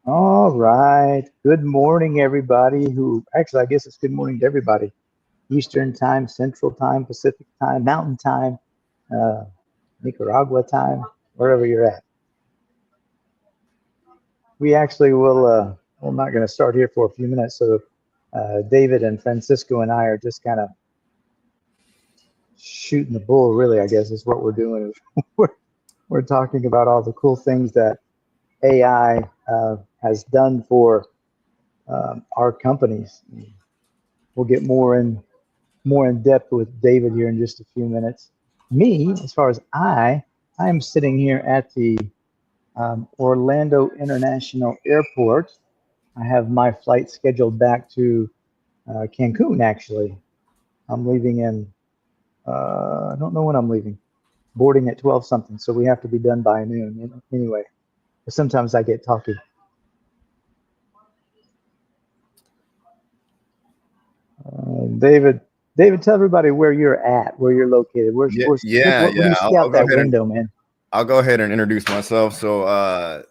All right. Good morning, everybody. I guess it's good morning to everybody. Eastern time, Central time, Pacific time, Mountain time, uh, Nicaragua time, wherever you're at. We actually will, I'm not going to start here for a few minutes. So, David and Francisco and I are just kind of shooting the bull, really, I guess is what we're doing. We're, we're talking about all the cool things that AI has done for our companies. We'll get more in depth with David here in just a few minutes. Me, as far as I am sitting here at the Orlando International Airport. I have my flight scheduled back to Cancun, actually. I'm leaving I don't know when I'm leaving, boarding at 12 something. So we have to be done by noon anyway. But sometimes I get talky. David, David, tell everybody where you're at, where you're located. Yeah, yeah, What do you yeah. see I'll out go that ahead and window, man? I'll go ahead and introduce myself. So,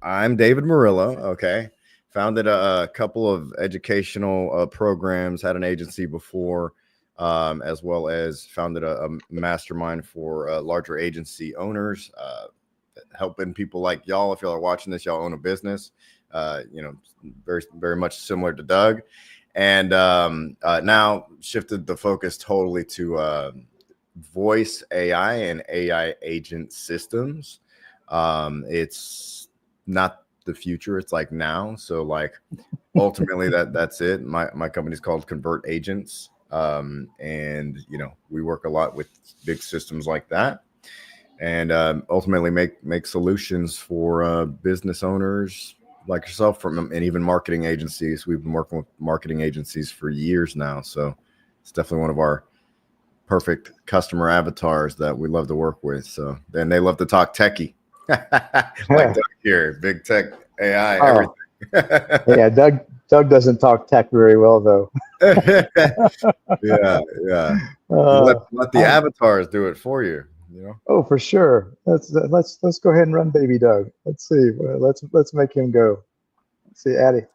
I'm David Murillo. Okay, founded a couple of educational programs. Had an agency before, as well as founded a mastermind for larger agency owners, helping people like y'all. If y'all are watching this, y'all own a business. You know, very much similar to Doug, and now shifted the focus totally to voice AI and AI agent systems. It's not the future; it's like now. So, like, ultimately, that's it. My company's called Convert Agents, and we work a lot with big systems like that, and ultimately make solutions for business owners like yourself, and even marketing agencies. We've been working with marketing agencies for years now, so it's definitely one of our perfect customer avatars that we love to work with. So then they love to talk techie, like Doug here, big tech, AI, Oh, everything. yeah, Doug doesn't talk tech very well though. Yeah, yeah. You Uh, let the I avatars do it for you. You know. Oh, for sure. Let's go ahead and run baby Doug. Let's see. Let's make him go. Let's see, Addie.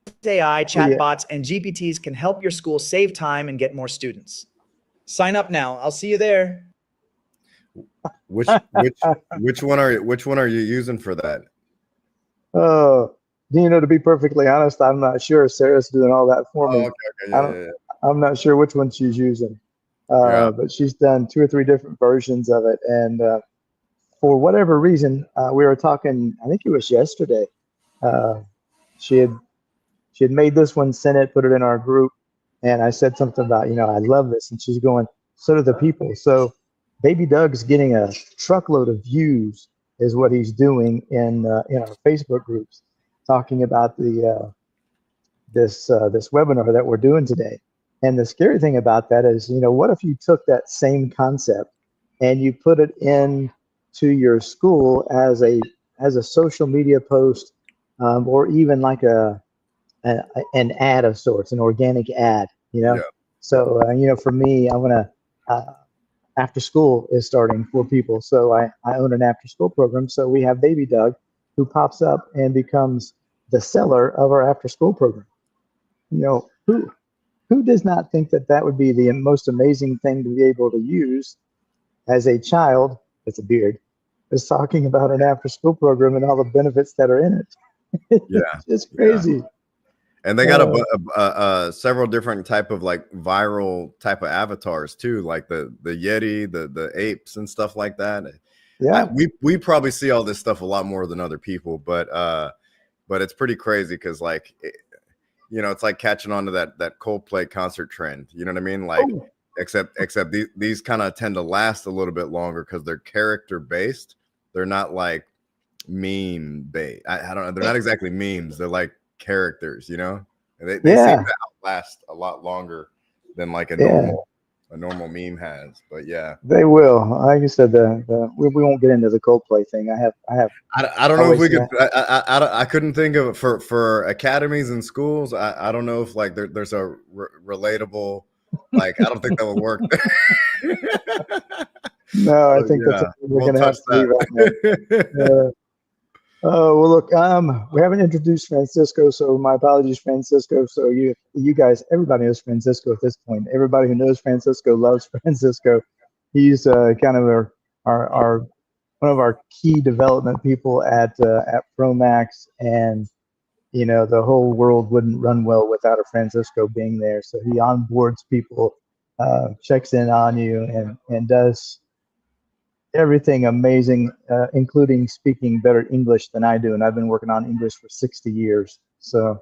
Voice AI, Oh yeah. chatbots, and GPTs can help your school save time and get more students. Sign up now. I'll see you there. Which one are you using for that? Oh, to be perfectly honest, I'm not sure. Sarah's doing all that for Oh, me. okay, okay, I yeah, don't. yeah, I'm not sure which one she's using, yeah. but she's done two or three different versions of it. And for whatever reason, we were talking. I think it was yesterday. Uh, she had she had made this one, sent it, put it in our group, and I said something about, I love this, and she's going, so do the people. So Baby Doug's getting a truckload of views, is what he's doing in our Facebook groups, talking about the this webinar that we're doing today. And the scary thing about that is, what if you took that same concept and you put it in to your school as a social media post, or even like a, an ad of sorts, an organic ad, you know. Yeah. So for me, I want to. After school is starting for people, so I own an after school program. So we have Baby Doug, who pops up and becomes the seller of our after school program. Who does not think that that would be the most amazing thing to be able to use as a child with a beard, is talking about an after school program and all the benefits that are in it. Yeah, It's yeah. crazy. And they got Uh, several different type of like viral type of avatars too, like the Yeti, the apes and stuff like that. yeah. We probably see all this stuff a lot more than other people, but it's pretty crazy because it's like catching on to that Coldplay concert trend. You know what I mean? Like, Oh, except these kind of tend to last a little bit longer because they're character based. They're not like meme based. I don't know. They're not exactly memes. They're like characters, and they seem yeah. to outlast a lot longer than like a Yeah. normal meme has. But yeah, They will. Like you said, we won't get into the Coldplay thing. I don't I know if we always, could. I couldn't think of it for academies and schools. I don't know if like there's a relatable, like I don't think that would work. no, I So think that's yeah, something we're we'll going to touch have to leave out, man. that. Uh, Oh, well, look, we haven't introduced Francisco, so my apologies, Francisco. So you guys, everybody knows Francisco at this point. Everybody who knows Francisco loves Francisco. He's kind of our one of our key development people at Promax, and the whole world wouldn't run well without a Francisco being there. So he onboards people, checks in on you, and does everything amazing, including speaking better English than I do. And I've been working on English for 60 years. So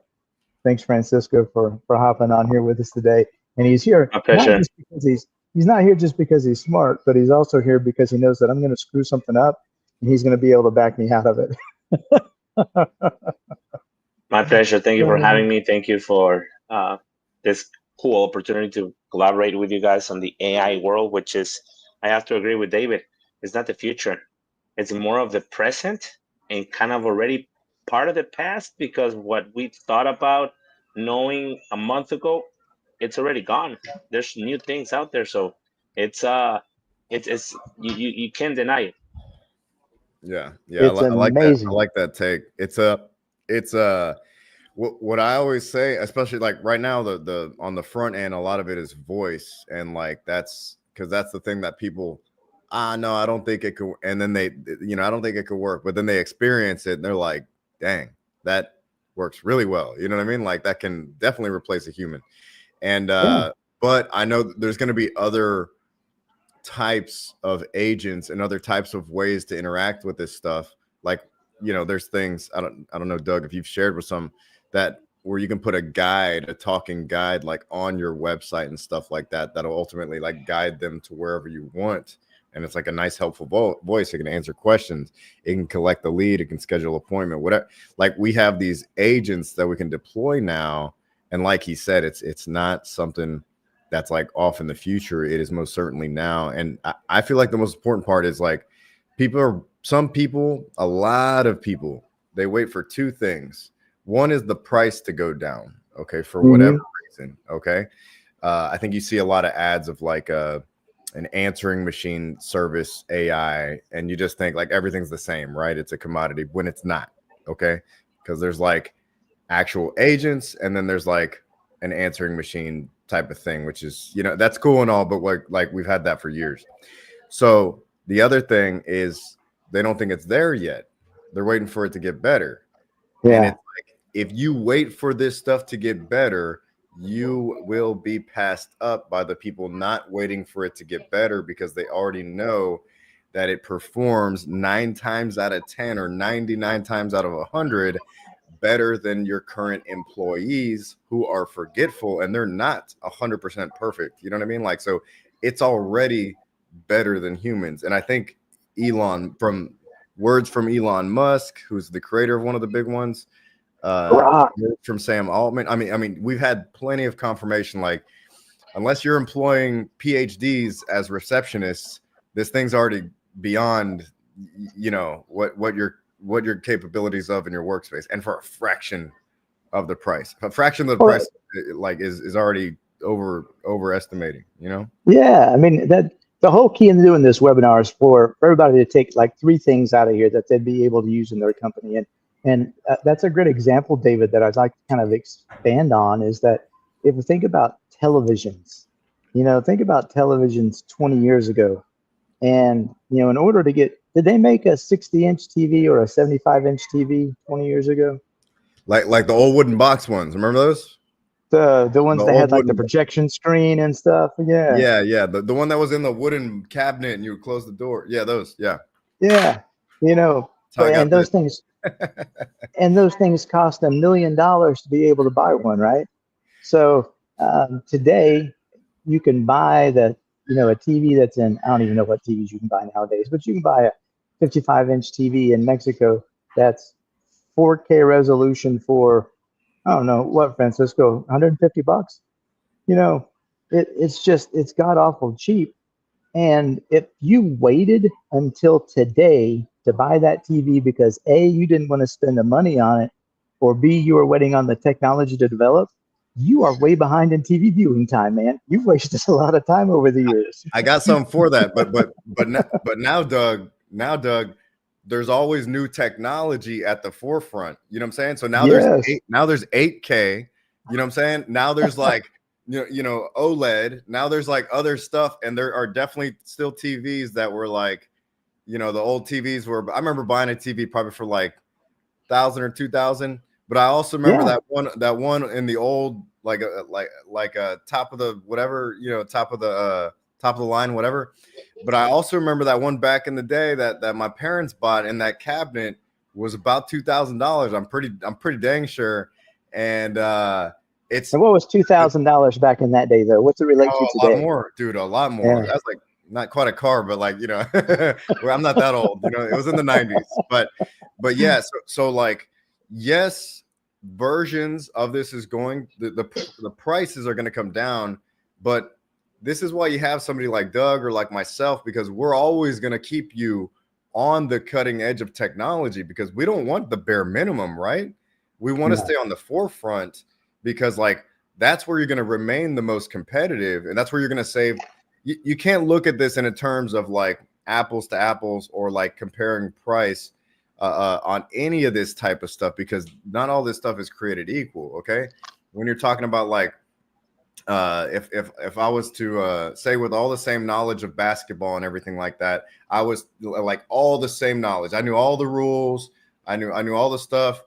thanks, Francisco, for hopping on here with us today. And he's here My pleasure. not just because he's not here just because he's smart, but he's also here because he knows that I'm going to screw something up, and he's going to be able to back me out of it. My pleasure. Thank you for having me. Thank you for this cool opportunity to collaborate with you guys on the AI world, which is, I have to agree with David, it's not the future. It's more of the present and kind of already part of the past, because what we thought about knowing a month ago, it's already gone. There's new things out there. So it's you can't deny it. Yeah, It's I like that. I amazing. like that take. It's what I always say, especially like right now, the on the front end, a lot of it is voice, and like that's because that's the thing that people, no, I don't think it could, and then they, I don't think it could work, but then they experience it and they're like, dang, that works really well. You know what I mean? Like that can definitely replace a human, and Yeah. but I know there's going to be other types of agents and other types of ways to interact with this stuff. Like, there's things I don't know, Doug, if you've shared with some that where you can put a talking guide like on your website and stuff like that, that'll ultimately like guide them to wherever you want. And it's like a nice, helpful voice. It can answer questions. It can collect the lead. It can schedule appointment, whatever. Like we have these agents that we can deploy now. And like he said, it's not something that's like off in the future. It is most certainly now. And I feel like the most important part is like a lot of people, they wait for two things. One is the price to go down. Okay. For whatever reason. Okay. I think you see a lot of ads of like an answering machine service AI, and you just think like everything's the same, right? It's a commodity when it's not. Okay. Because there's like actual agents, and then there's like an answering machine type of thing, which is, that's cool and all, but like we've had that for years. So the other thing is they don't think it's there yet. They're waiting for it to get better. Yeah. And it's like, if you wait for this stuff to get better, you will be passed up by the people not waiting for it to get better, because they already know that it performs 9 times out of 10 or 99 times out of 100 better than your current employees who are forgetful, and they're not 100% perfect. You know what I mean? Like, so it's already better than humans. And I think from words from Elon Musk, who's the creator of one of the big ones, from Sam Altman. I mean, we've had plenty of confirmation, like, unless you're employing PhDs as receptionists, this thing's already beyond, what your capabilities of in your workspace, and for a fraction of the price. A fraction of the price like is already overestimating, Yeah, I mean that the whole key in doing this webinar is for everybody to take like 3 things out of here that they'd be able to use in their company. And that's a great example, David, that I'd like to kind of expand on, is that if we think about televisions, think about televisions 20 years ago. And, in order to did they make a 60-inch TV or a 75-inch TV 20 years ago? Like the old wooden box ones. Remember those? The ones that had like the projection screen and stuff. Yeah. Yeah. The one that was in the wooden cabinet and you would close the door. Yeah, those. Yeah. Yeah. And those things and those things cost $1 million to be able to buy one, right? So today you can buy a TV that's in, I don't even know what TVs you can buy nowadays, but you can buy a 55-inch TV in Mexico that's 4K resolution for, I don't know what, Francisco, $150. It's god awful cheap. And if you waited until today to buy that TV because A, you didn't want to spend the money on it, or B, you were waiting on the technology to develop, you are way behind in TV viewing time, man. You've wasted a lot of time over the years. I got something for that, but now, Doug, there's always new technology at the forefront. You know what I'm saying? So now Yes. there's 8K. You know what I'm saying? Now there's like you know OLED. Now there's like other stuff, and there are definitely still TVs that were like, you know, the old TVs were. I remember buying a TV probably for like 1,000 or 2,000. But I also remember that one in the old like a top of the whatever, you know, top of the line, whatever. But I also remember that one back in the day that my parents bought in that cabinet was about $2,000. I'm pretty dang sure. And it's And what was $2,000 back in that day, though? What's it relate to a lot today? more, dude. A lot more. Yeah. That's like not quite a car, but like, you know, well, I'm not that old. You know, it was in the 90s. But yeah, so like, yes, versions of this is going. The prices are going to come down, but this is why you have somebody like Doug or like myself, because we're always going to keep you on the cutting edge of technology, because we don't want the bare minimum, right? We want to stay on the forefront, because like that's where you're going to remain the most competitive, and that's where you're going to save. You can't look at this in terms of like apples to apples or like comparing price on any of this type of stuff, because not all this stuff is created equal. Okay, when you're talking about like if I was to say, with all the same knowledge of basketball and everything like that, I was like all the same knowledge. I knew all the rules. I knew all the stuff.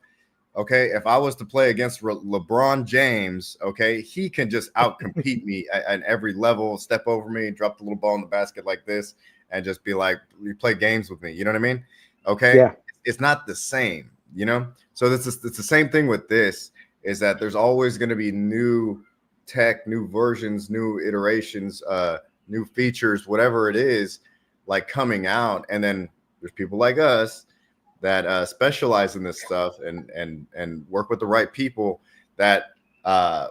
Okay, if I was to play against LeBron James, okay, he can just outcompete me at every level, step over me, drop the little ball in the basket like this, and just be like, you play games with me. You know what I mean? Okay, Yeah. It's not the same, you know. So it's the same thing with this. Is that there's always going to be new tech, new versions, new iterations, new features, whatever it is, like coming out, and then there's people like us that specialize in this stuff and work with the right people that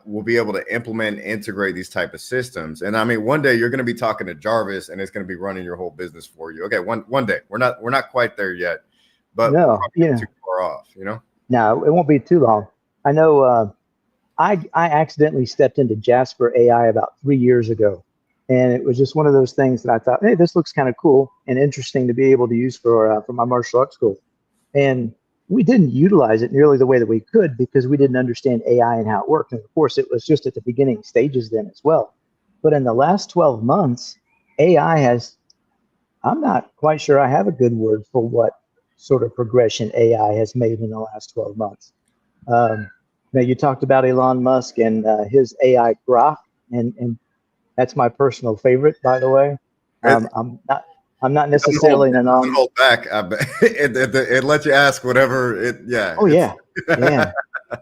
will be able to implement and integrate these type of systems. And I mean, one day you're going to be talking to Jarvis, and it's going to be running your whole business for you. Okay, one day. We're not quite there yet, but No, we're probably not too far off, you know. No, it won't be too long. I know. I accidentally stepped into Jasper AI about 3 years ago, and it was just one of those things that I thought, hey, this looks kind of cool and interesting to be able to use for my martial arts school. And we didn't utilize it nearly the way that we could, because we didn't understand AI and how it worked. And of course, it was just at the beginning stages then as well. But in the last 12 months, AI has, I'm not quite sure I have a good word for what sort of progression AI has made in the last 12 months. Now, you talked about Elon Musk and his AI grok, and that's my personal favorite, by the way. I'm not necessarily it doesn't hold back. I bet. It lets you ask whatever it. Yeah. Oh yeah,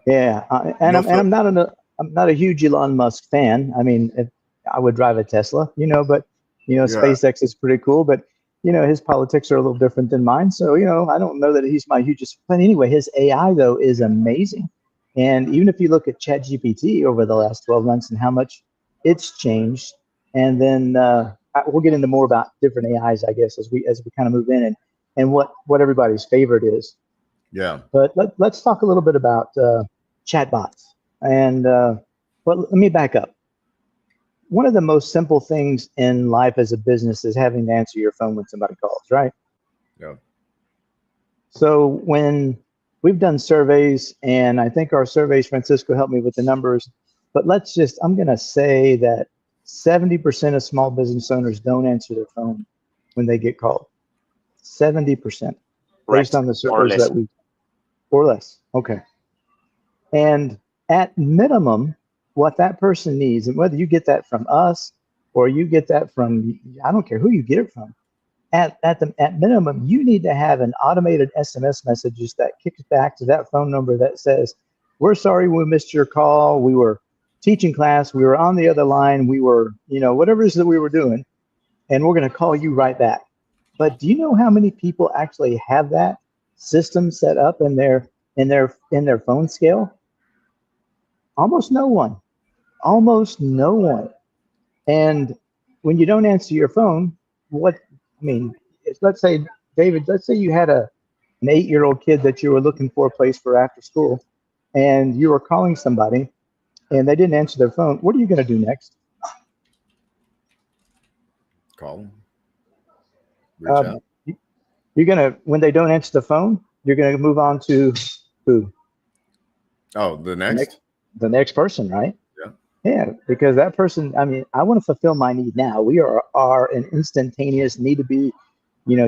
yeah. I'm not a huge Elon Musk fan. I mean, I would drive a Tesla, you know, but SpaceX is pretty cool, but his politics are a little different than mine. So I don't know that he's my hugest fan. Anyway, his AI though is amazing, and even if you look at ChatGPT over the last 12 months and how much it's changed, and then we'll get into more about different AIs, I guess, as we kind of move in and what everybody's favorite is. Yeah. But let's talk a little bit about chatbots. And let me back up. One of the most simple things in life as a business is having to answer your phone when somebody calls, right? Yeah. So when we've done surveys, and I think our surveys, Francisco helped me with the numbers, but I'm going to say that 70% of small business owners don't answer their phone when they get called. 70%, based on the surveys that we, or less. Okay. And at minimum, what that person needs, and whether you get that from us or you get that from, I don't care who you get it from, at minimum, you need to have an automated SMS messages that kicks back to that phone number that says, we're sorry we missed your call. We were teaching class. We were on the other line. We were, whatever it is that we were doing, and we're going to call you right back. But do you know how many people actually have that system set up in their phone scale? Almost no one. Almost no one. And when you don't answer your phone, let's say, David, let's say you had an 8-year-old kid that you were looking for a place for after school, and you were calling somebody and they didn't answer their phone. What are you going to do next? Call them. Reach out. you're gonna, when they don't answer the phone, you're gonna move on to who? Oh, the The next? the next person, right? Yeah. Yeah, because that person, I mean, I want to fulfill my need now. We are an instantaneous need to be,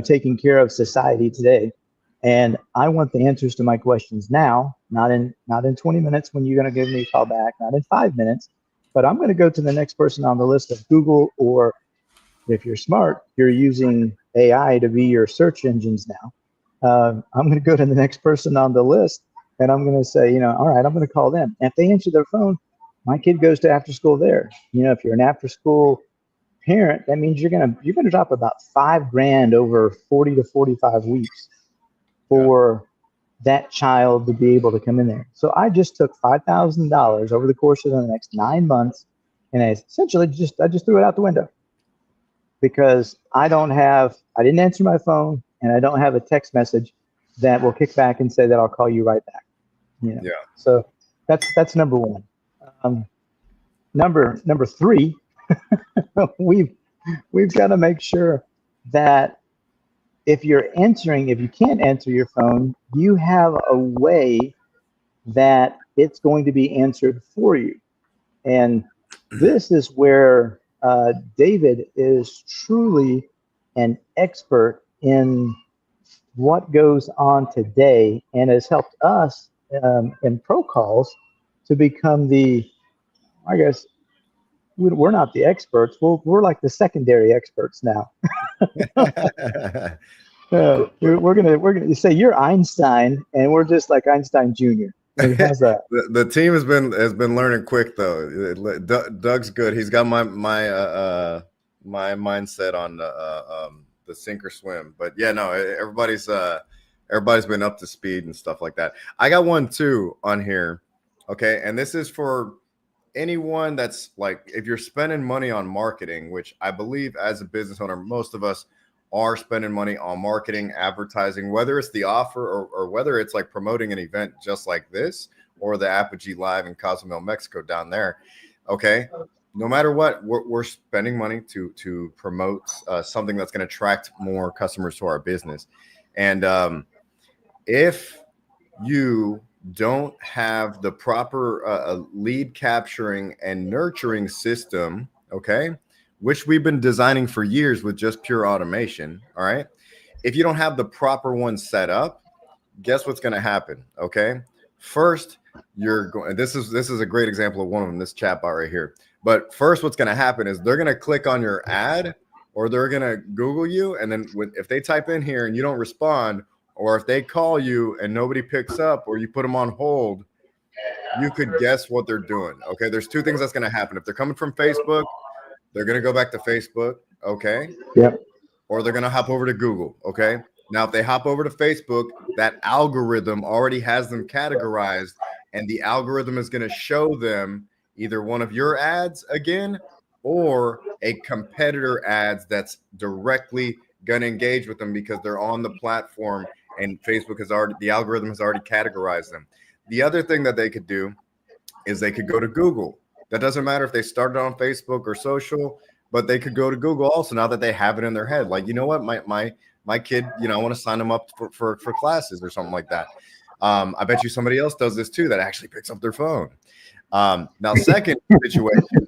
taking care of society today. And I want the answers to my questions now, not in 20 minutes when you're going to give me a call back, not in 5 minutes, but I'm going to go to the next person on the list of Google, or if you're smart, you're using AI to be your search engines now. I'm going to go to the next person on the list, and I'm going to say, all right, I'm going to call them. And if they answer their phone, my kid goes to after school there. If you're an after school parent, that means you're gonna drop about $5,000 over 40 to 45 weeks for that child to be able to come in there. So I just took $5,000 over the course of the next 9 months, and I just threw it out the window because I didn't answer my phone, and I don't have a text message that will kick back and say that I'll call you right back. Yeah. So that's number one. Number three, we've got to make sure that if you can't answer your phone, you have a way that it's going to be answered for you. And this is where David is truly an expert in what goes on today, and has helped us in pro calls to become I guess, we're not the experts. We're like the secondary experts now. We're gonna say you're Einstein, and we're just like Einstein Jr. How's that? The team has been learning quick though. Doug's good. He's got my mindset on the sink or swim. But yeah, no, everybody's been up to speed and stuff like that. I got one too on here. Okay, and this is for anyone that's like, if you're spending money on marketing, which I believe as a business owner, most of us are spending money on marketing, advertising, whether it's the offer or whether it's like promoting an event just like this, or the Apogee Live in Cozumel, Mexico down there. Okay. No matter what, we're spending money to promote something that's going to attract more customers to our business. And if you don't have the proper lead capturing and nurturing system, okay, which we've been designing for years with just pure automation, all right, if you don't have the proper one set up, guess what's going to happen? Okay, first you're going, this is a great example of one of them, this chatbot right here. But first what's going to happen is they're going to click on your ad, or they're going to Google you, and then if they type in here and you don't respond, or if they call you and nobody picks up, or you put them on hold, you could guess what they're doing. Okay, there's two things that's going to happen. If they're coming from Facebook, they're going to go back to Facebook. Okay. Yep. Or they're going to hop over to Google. Okay. Now, if they hop over to Facebook, that algorithm already has them categorized, and the algorithm is going to show them either one of your ads again, or a competitor ads that's directly going to engage with them because they're on the platform, and Facebook the algorithm has already categorized them. The other thing that they could do is they could go to Google. That doesn't matter if they started on Facebook or social, but they could go to Google also, now that they have it in their head. Like, you know what, my kid, I want to sign them up for classes or something like that. I bet you somebody else does this too that actually picks up their phone. Now, second situation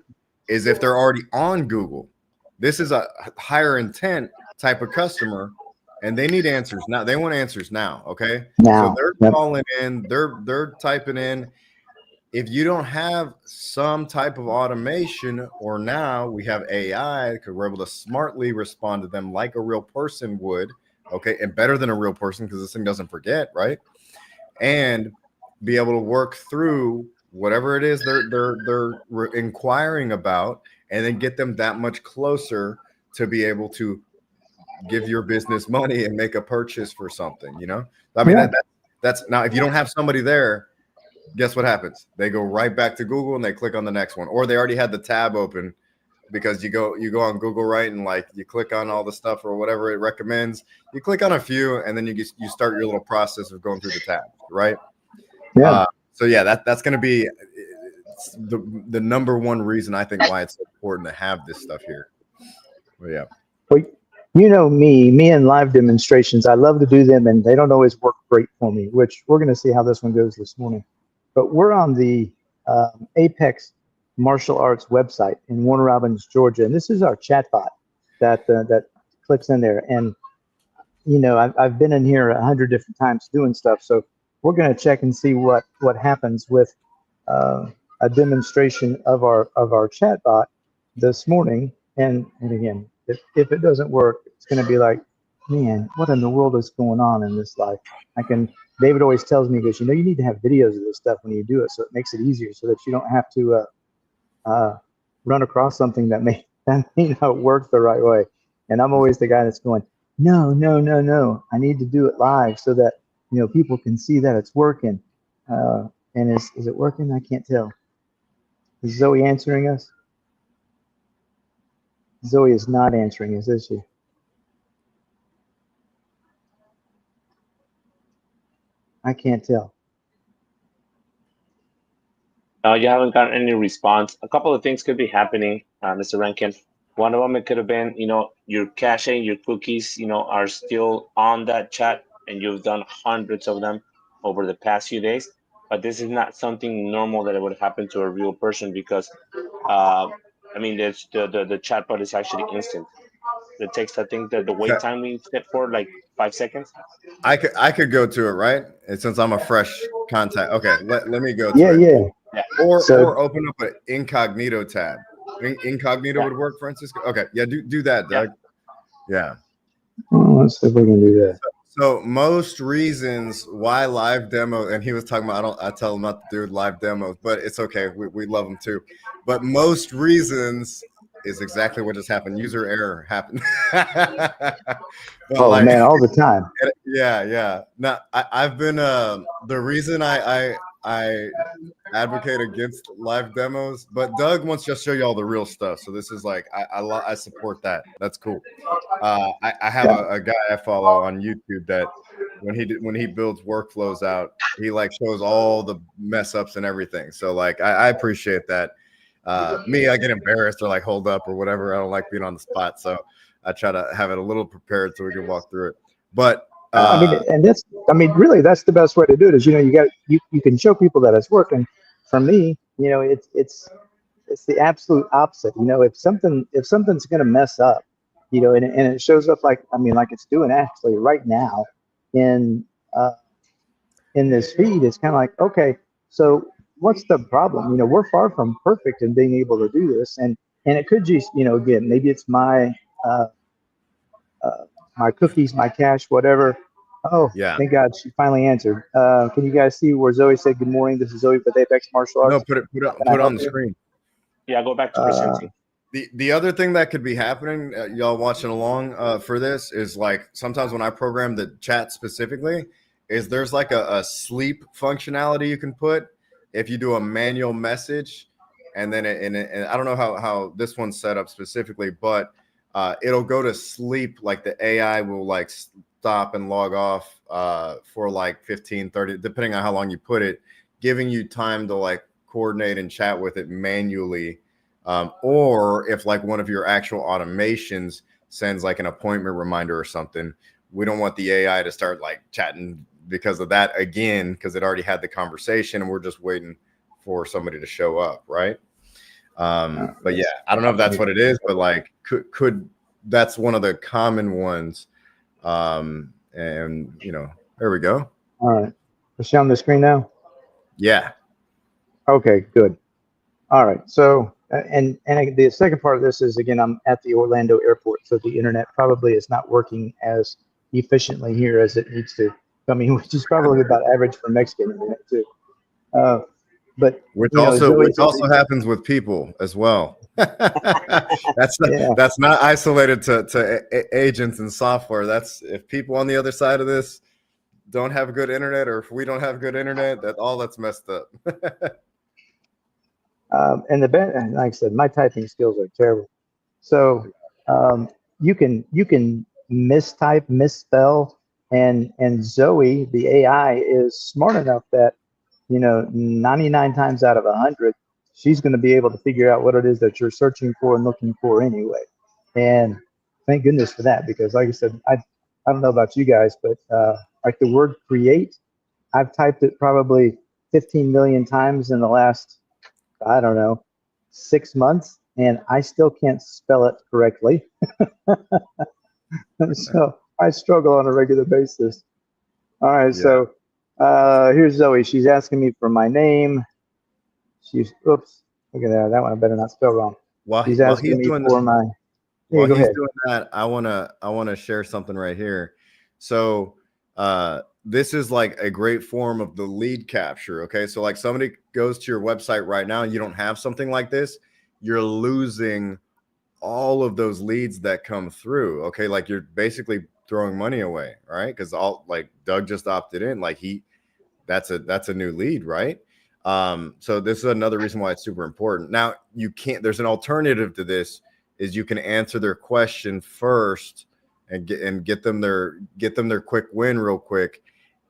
is if they're already on Google. This is a higher intent type of customer, and they need answers now. They want answers now. Okay. Now, so they're calling in, they're typing in. If you don't have some type of automation, or now we have AI, because we're able to smartly respond to them like a real person would, okay, and better than a real person, because this thing doesn't forget, right? And be able to work through whatever it is they're inquiring about, and then get them that much closer to be able to give your business money and make a purchase for something. I mean, that's now, if you don't have somebody there, guess what happens? They go right back to Google and they click on the next one, or they already had the tab open, because you go on Google, right? And like, you click on all the stuff or whatever it recommends. You click on a few, and then you start your little process of going through the tab, right? Yeah. So yeah, that's going to be the number one reason I think why it's important to have this stuff here. But yeah. You know me and live demonstrations, I love to do them and they don't always work great for me, which we're going to see how this one goes this morning. But we're on the Apex Martial Arts website in Warner Robins, Georgia. And this is our chatbot that clicks in there. And, you know, I've been in here 100 different times doing stuff. So we're going to check and see what happens with a demonstration of our chatbot this morning. And again, if it doesn't work, it's going to be like, man, what in the world is going on in this life? David always tells me, because, you know, you need to have videos of this stuff when you do it, so it makes it easier so that you don't have to run across something that may not work the right way. And I'm always the guy that's going, no, I need to do it live so that, you know, people can see that it's working. And is it working? I can't tell. Is Zoe answering us? Zoe is not answering us, is she? I can't tell. You haven't gotten any response. A couple of things could be happening, Mr. Rankin. One of them, it could have been, you know, your cache, your cookies, you know, are still on that chat, and you've done hundreds of them over the past few days. But this is not something normal that it would happen to a real person, because, I mean, the chatbot is actually instant. It takes, I think, the wait time we set for like 5 seconds. I could go to it, right? And since I'm a fresh contact, okay, let me go to Yeah, it. yeah. Or open up an incognito tab. Incognito would work, Francisco. Okay, yeah, do that, Doug. Yeah. Let's see if we can do that. So most reasons why live demo, and he was talking about, I tell him not to do live demos, but it's okay. We love them too. But most reasons is exactly what just happened. User error happened. Oh, like, man, all the time. Yeah. Now I've been the reason I advocate against live demos, but Doug wants to just show you all the real stuff. So this is like I support that. That's cool. I have a guy I follow on YouTube that when he builds workflows out, he like shows all the mess ups and everything. So like I appreciate that. Me, I get embarrassed or like hold up or whatever. I don't like being on the spot, so I try to have it a little prepared so we can walk through it. But really, that's the best way to do it. Is, you know, you can show people that it's working. For me, you know, it's the absolute opposite. You know, if something's going to mess up, you know, and it shows up like it's doing actually right now in this feed, it's kind of like, okay, so what's the problem? You know, we're far from perfect in being able to do this, and it could just, you know, again, maybe it's my my cookies, my cache, whatever. Oh, yeah. Thank God she finally answered. Can you guys see where Zoe said, "Good morning, this is Zoe with Apex Martial Arts"? No, put it on the screen. Yeah, go back to presenting. The other thing that could be happening, y'all watching along for this, is like sometimes when I program the chat specifically, is there's like a sleep functionality you can put if you do a manual message, and then and I don't know how this one's set up specifically, but it'll go to sleep. Like the AI will like stop and log off for like 15, 30, depending on how long you put it, giving you time to like coordinate and chat with it manually. Or if like one of your actual automations sends like an appointment reminder or something, we don't want the AI to start like chatting because of that again, because it already had the conversation and we're just waiting for somebody to show up, right? But yeah, I don't know if that's what it is, but like could that's one of the common ones. And you know, there we go. All right. Is she on the screen now? Yeah. Okay, good. All right. So, and the second part of this is, again, I'm at the Orlando airport, so the internet probably is not working as efficiently here as it needs to. I mean, which is probably about average for Mexican internet too. But which also happens with people as well. That's not isolated to agents and software. That's if people on the other side of this don't have good internet, or if we don't have good internet, that's messed up. And like I said, my typing skills are terrible. So you can mistype, misspell, and Zoe, the AI, is smart enough that, you know, 99 times out of 100, she's going to be able to figure out what it is that you're searching for and looking for anyway. And thank goodness for that, because like I said, I don't know about you guys, but like the word create, I've typed it probably 15 million times in the last, I don't know, 6 months, and I still can't spell it correctly. So I struggle on a regular basis. All right, so here's Zoe. She's asking me for my name. Oops, look at that. That one I better not spell wrong. She's asking me for my. While he's doing that, I wanna share something right here. So this is like a great form of the lead capture. Okay, so like somebody goes to your website right now and you don't have something like this, you're losing all of those leads that come through. Okay, like you're basically throwing money away, right? Because all like Doug just opted in, like that's a new lead, right? So this is another reason why it's super important. Now you can't, there's an alternative to this, is you can answer their question first and get them their quick win real quick,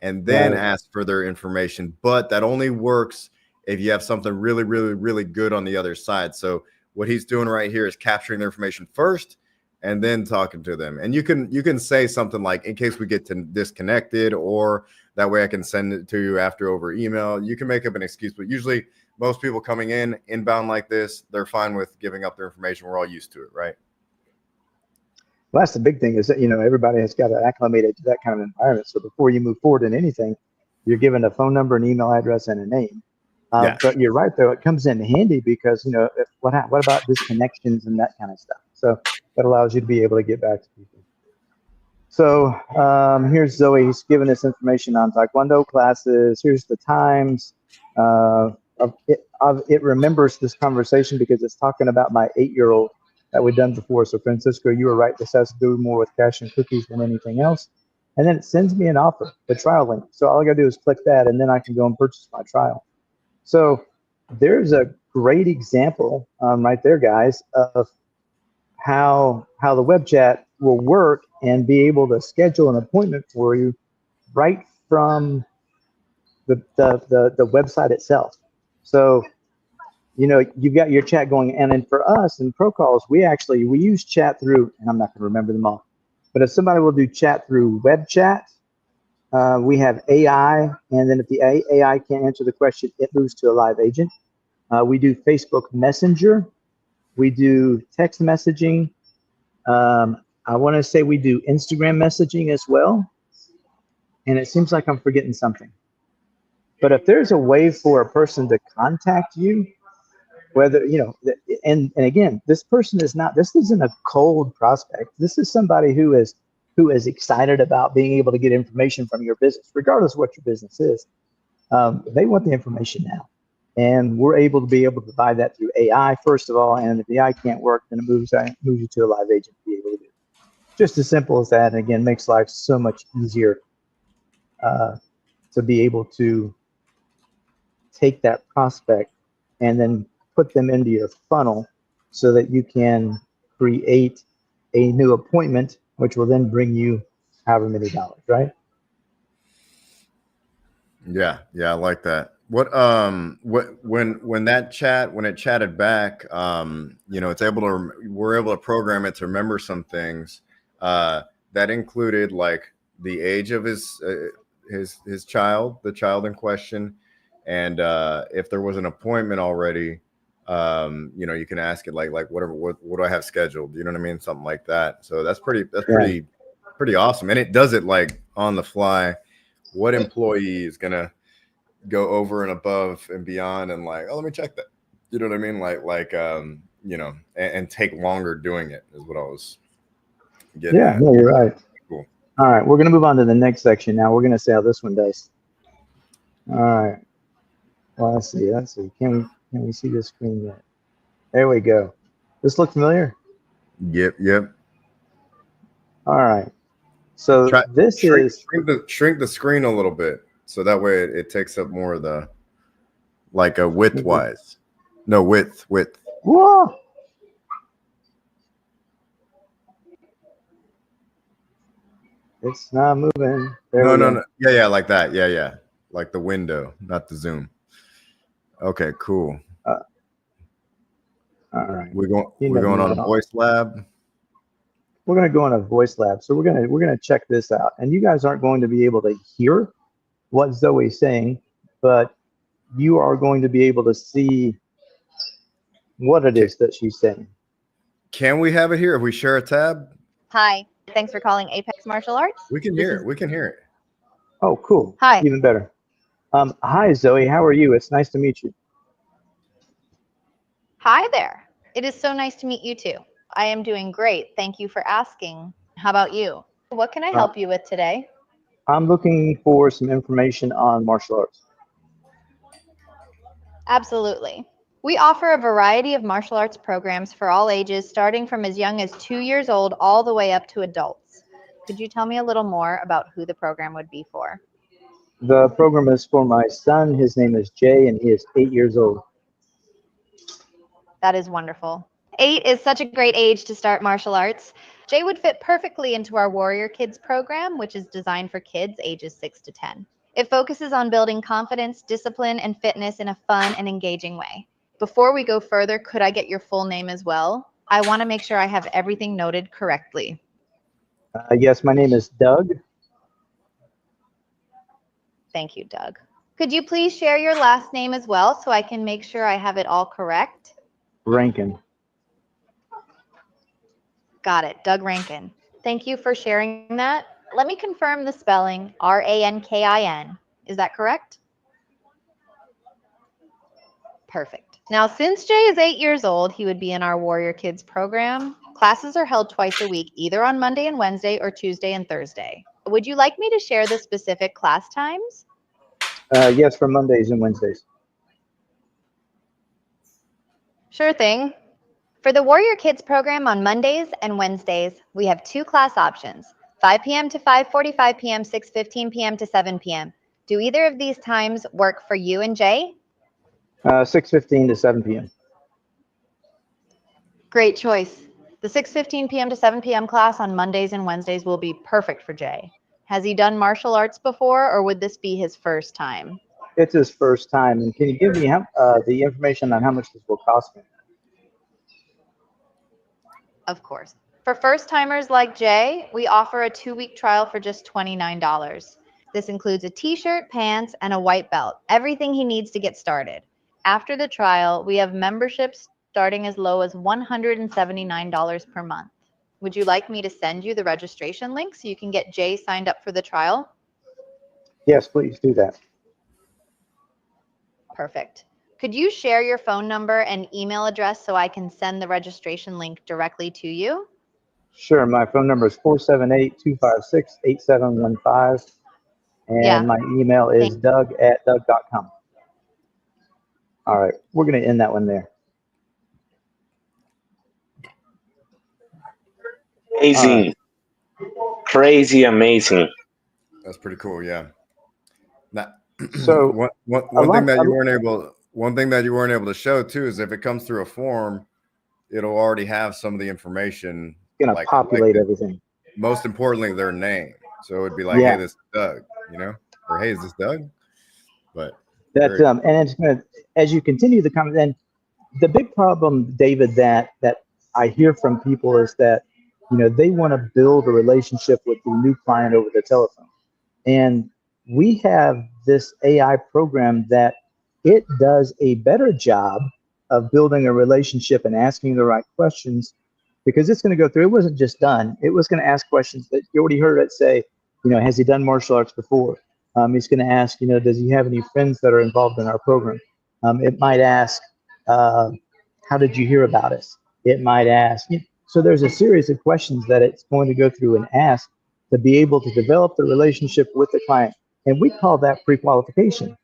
and then ask for their information. But that only works if you have something really, really, really good on the other side. So what he's doing right here is capturing their information first and then talking to them. And you can say something like, in case we get disconnected, or that way I can send it to you after over email. You can make up an excuse, but usually most people coming in inbound like this, they're fine with giving up their information. We're all used to it, right? Well, that's the big thing, is that, everybody has got to acclimate to that kind of environment. So before you move forward in anything, you're given a phone number, an email address, and a name. But you're right, though, it comes in handy because, what about disconnections and that kind of stuff? So that allows you to be able to get back to people. So here's Zoe. He's giving us information on Taekwondo classes. Here's the times. It remembers this conversation because it's talking about my 8-year-old that we've done before. So Francisco, you were right. This has to do more with cash and cookies than anything else. And then it sends me an offer, the trial link. So all I got to do is click that, and then I can go and purchase my trial. So there's a great example right there, guys, of how the web chat will work and be able to schedule an appointment for you right from the website itself. So, you've got your chat going, and then for us in Pro Calls, we use chat through, and I'm not going to remember them all, but if somebody will do chat through web chat, we have AI, and then if the AI can't answer the question, it moves to a live agent. We do Facebook Messenger. We do text messaging. I want to say we do Instagram messaging as well. And it seems like I'm forgetting something. But if there's a way for a person to contact you, whether, and again, this isn't a cold prospect. This is somebody who is excited about being able to get information from your business, regardless of what your business is. They want the information now. And we're able to provide that through AI, first of all. And if the AI can't work, then it moves you to a live agent to be able to do it. Just as simple as that. And again, makes life so much easier to be able to take that prospect and then put them into your funnel so that you can create a new appointment, which will then bring you however many dollars, right? Yeah, I like that. When it chatted back, we're able to program it to remember some things that included like the age of his child, the child in question, and if there was an appointment already, you can ask it like whatever, what do I have scheduled? You know what I mean? Something like that. So that's pretty awesome, and it does it like on the fly. What employee is gonna go over and above and beyond and like, oh, let me check that. You know what I mean? And take longer doing it is what I was getting at. No, you're right. Cool. All right, we're going to move on to the next section now. We're going to see how this one does. All right. Well, let's see. Can we see this screen yet? There we go. This look familiar? Yep. All right. So shrink the screen a little bit, so that way it takes up more of the, like a width-wise. No, width. Whoa! It's not moving. No. Yeah, like that. Yeah. Like the window, not the zoom. Okay, cool. All right. We're going on a voice lab. we're gonna go on a voice lab. So we're gonna check this out, and you guys aren't going to be able to hear what Zoe's saying, but you are going to be able to see what it Can, is that she's saying. can we have it here if we share a tab? Hi, thanks for calling Apex Martial Arts. We can This hear is- it. We can hear it. Oh, cool. Hi. Even better. Hi, Zoe. How are you? It's nice to meet you. Hi there. It is so nice to meet you too. I am doing great. Thank you for asking. How about you? What can I help you with today? I'm looking for some information on martial arts. Absolutely. We offer a variety of martial arts programs for all ages, starting from as young as 2 years old all the way up to adults. Could you tell me a little more about who the program would be for? The program is for my son. His name is Jay, and he is 8 years old. That is wonderful. 8 is such a great age to start martial arts. Jay would fit perfectly into our Warrior Kids program, which is designed for kids ages 6 to 10. It focuses on building confidence, discipline, and fitness in a fun and engaging way. Before we go further, could I get your full name as well? I want to make sure I have everything noted correctly. Yes, my name is Doug. Thank you, Doug. Could you please share your last name as well so I can make sure I have it all correct? Rankin. Got it, Doug Rankin. Thank you for sharing that. Let me confirm the spelling, Rankin. Is that correct? Perfect. Now, since Jay is 8 years old, he would be in our Warrior Kids program. Classes are held twice a week, either on Monday and Wednesday or Tuesday and Thursday. Would you like me to share the specific class times? Yes, for Mondays and Wednesdays. Sure thing. For the Warrior Kids program on Mondays and Wednesdays, we have 2 class options, 5 p.m. to 5:45 p.m., 6:15 p.m. to 7 p.m. Do either of these times work for you and Jay? 6:15 to 7 p.m. Great choice. The 6:15 p.m. to 7 p.m. class on Mondays and Wednesdays will be perfect for Jay. Has he done martial arts before, or would this be his first time? It's his first time. And can you give me the information on how much this will cost me? Of course. For first-timers like Jay, we offer a 2-week trial for just $29. This includes a t-shirt, pants, and a white belt, everything he needs to get started. After the trial, we have memberships starting as low as $179 per month. Would you like me to send you the registration link so you can get Jay signed up for the trial? Yes, please do that. Perfect. Could you share your phone number and email address so I can send the registration link directly to you? Sure. My phone number is 478-256-8715. And Yeah. my email is doug@doug.com. All right. We're going to end that one there. Amazing. Crazy amazing. That's pretty cool. Yeah. Now, So one thing that you weren't able to show too is if it comes through a form, it'll already have some of the information. Going to populate everything. Most importantly, their name. So it would be like, hey, this is Doug, or hey, is this Doug? But that and it's going to, as you continue the conversation, the big problem, David, that I hear from people is that they want to build a relationship with the new client over the telephone, and we have this AI program that it does a better job of building a relationship and asking the right questions, because it's going to go through. It wasn't just done. It was going to ask questions that you already heard it say, has he done martial arts before? He's going to ask, does he have any friends that are involved in our program? It might ask, how did you hear about us? It might ask. So there's a series of questions that it's going to go through and ask to be able to develop the relationship with the client. And we call that pre-qualification,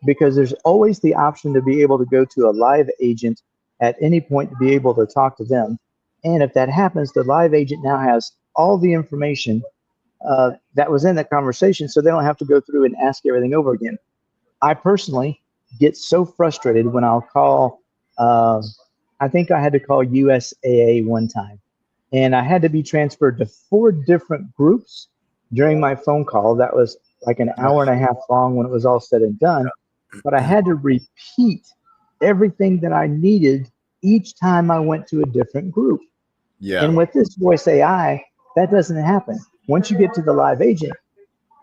because there's always the option to be able to go to a live agent at any point to be able to talk to them. And if that happens, the live agent now has all the information that was in that conversation, so they don't have to go through and ask everything over again. I personally get so frustrated when I'll call, I think I had to call USAA one time, and I had to be transferred to 4 different groups during my phone call. That was like an hour and a half long when it was all said and done, but I had to repeat everything that I needed each time I went to a different group. Yeah. And with this voice AI, that doesn't happen. Once you get to the live agent,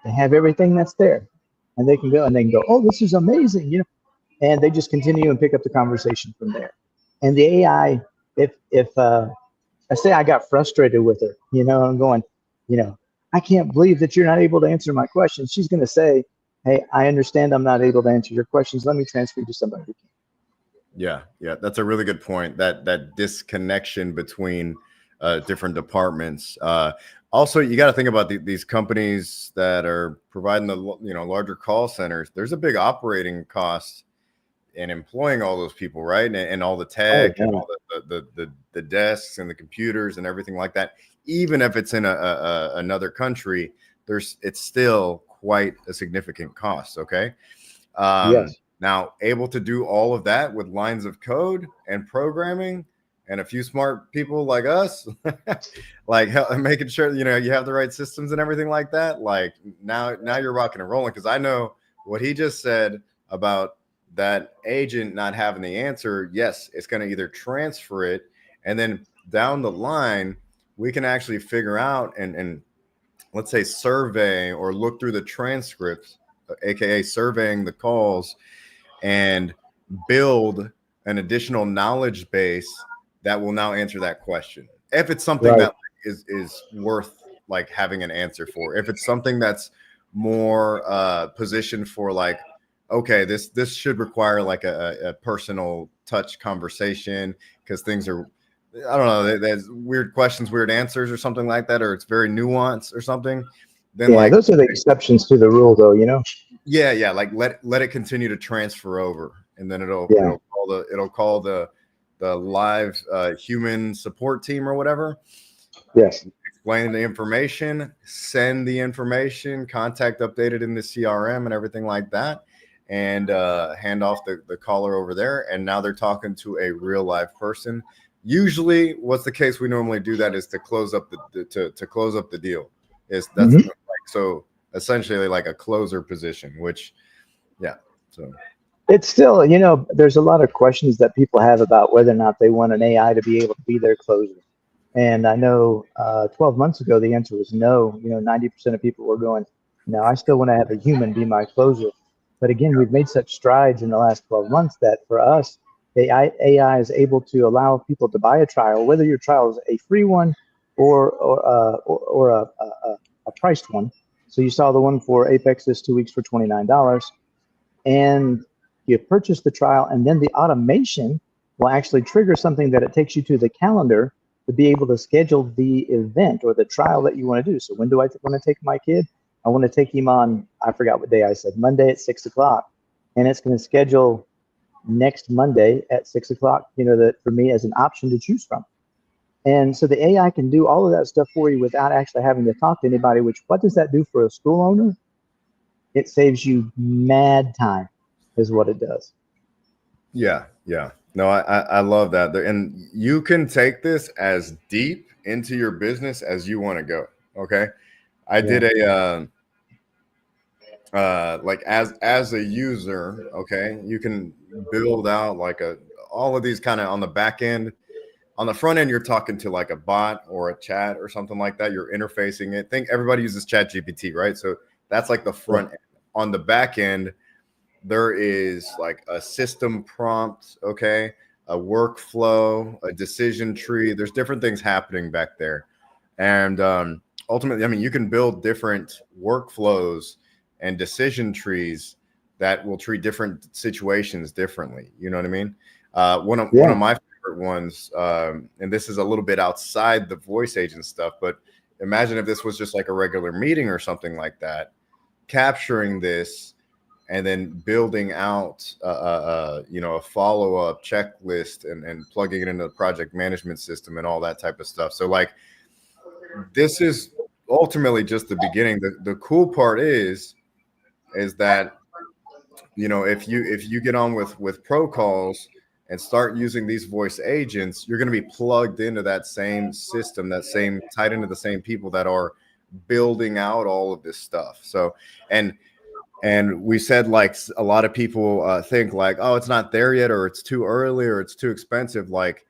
they have everything that's there, and they can go, oh, this is amazing, and they just continue and pick up the conversation from there. And the AI, if I say I got frustrated with her, I'm going, I can't believe that you're not able to answer my questions. She's going to say, hey, I understand I'm not able to answer your questions. Let me transfer you to somebody who can. Yeah, that's a really good point. That disconnection between different departments. Also, you got to think about these companies that are providing the larger call centers. There's a big operating cost in employing all those people, right? And all the tech and all the desks and the computers and everything like that. Even if it's in another country, it's still quite a significant cost. Okay. Yes. Now, able to do all of that with lines of code and programming and a few smart people like us, like making sure you have the right systems and everything like that. Like now you're rocking and rolling, because I know what he just said about that agent not having the answer. Yes, it's going to either transfer it, and then down the line we can actually figure out and let's say survey or look through the transcripts, aka surveying the calls, and build an additional knowledge base that will now answer that question. If it's something that is worth like having an answer for, if it's something that's more positioned for like, okay, this should require like a personal touch conversation because things are, I don't know, there's weird questions, weird answers or something like that, or it's very nuanced or something. Then like those are the exceptions to the rule, though. Yeah, like let it continue to transfer over, and then it'll call the live human support team or whatever. Yes. Explain the information, send the information, contact updated in the CRM and everything like that, and hand off the caller over there. And now they're talking to a real live person. Usually, what's the case? We normally do that is to close up to close up the deal. So essentially like a closer position, which, so it's still, there's a lot of questions that people have about whether or not they want an AI to be able to be their closer. And I know 12 months ago, the answer was no. 90% of people were going, no, I still want to have a human be my closer. But again, we've made such strides in the last 12 months that for us, AI is able to allow people to buy a trial, whether your trial is a free one or a priced one. So you saw the one for Apex this 2 weeks for $29, and you purchase the trial, and then the automation will actually trigger something that it takes you to the calendar to be able to schedule the event or the trial that you want to do. So when do I want to take my kid? I want to take him on, I forgot what day I said, Monday at 6 o'clock. And it's going to schedule next Monday at 6 o'clock, that for me as an option to choose from. And so the AI can do all of that stuff for you without actually having to talk to anybody, which what does that do for a school owner? It saves you mad time is what it does. Yeah. No, I love that. And you can take this as deep into your business as you want to go. Okay. I did a, like as a user, okay, you can build out like all of these kind of on the back end. On the front end, you're talking to like a bot or a chat or something like that. You're interfacing it. Think everybody uses ChatGPT, right? So that's like the front end. On the back end, there is like a system prompt, okay, a workflow, a decision tree. There's different things happening back there. And ultimately, I mean, you can build different workflows and decision trees that will treat different situations differently. You know what I mean? One of my favorite ones, and this is a little bit outside the voice agent stuff, but imagine if this was just like a regular meeting or something like that, capturing this and then building out a follow-up checklist and plugging it into the project management system and all that type of stuff. So like this is ultimately just the beginning. The cool part is that if you get on with pro calls and start using these voice agents, you're going to be plugged into that same system, tied into the same people that are building out all of this stuff. So and we said like a lot of people think like, oh, it's not there yet, or it's too early, or it's too expensive. Like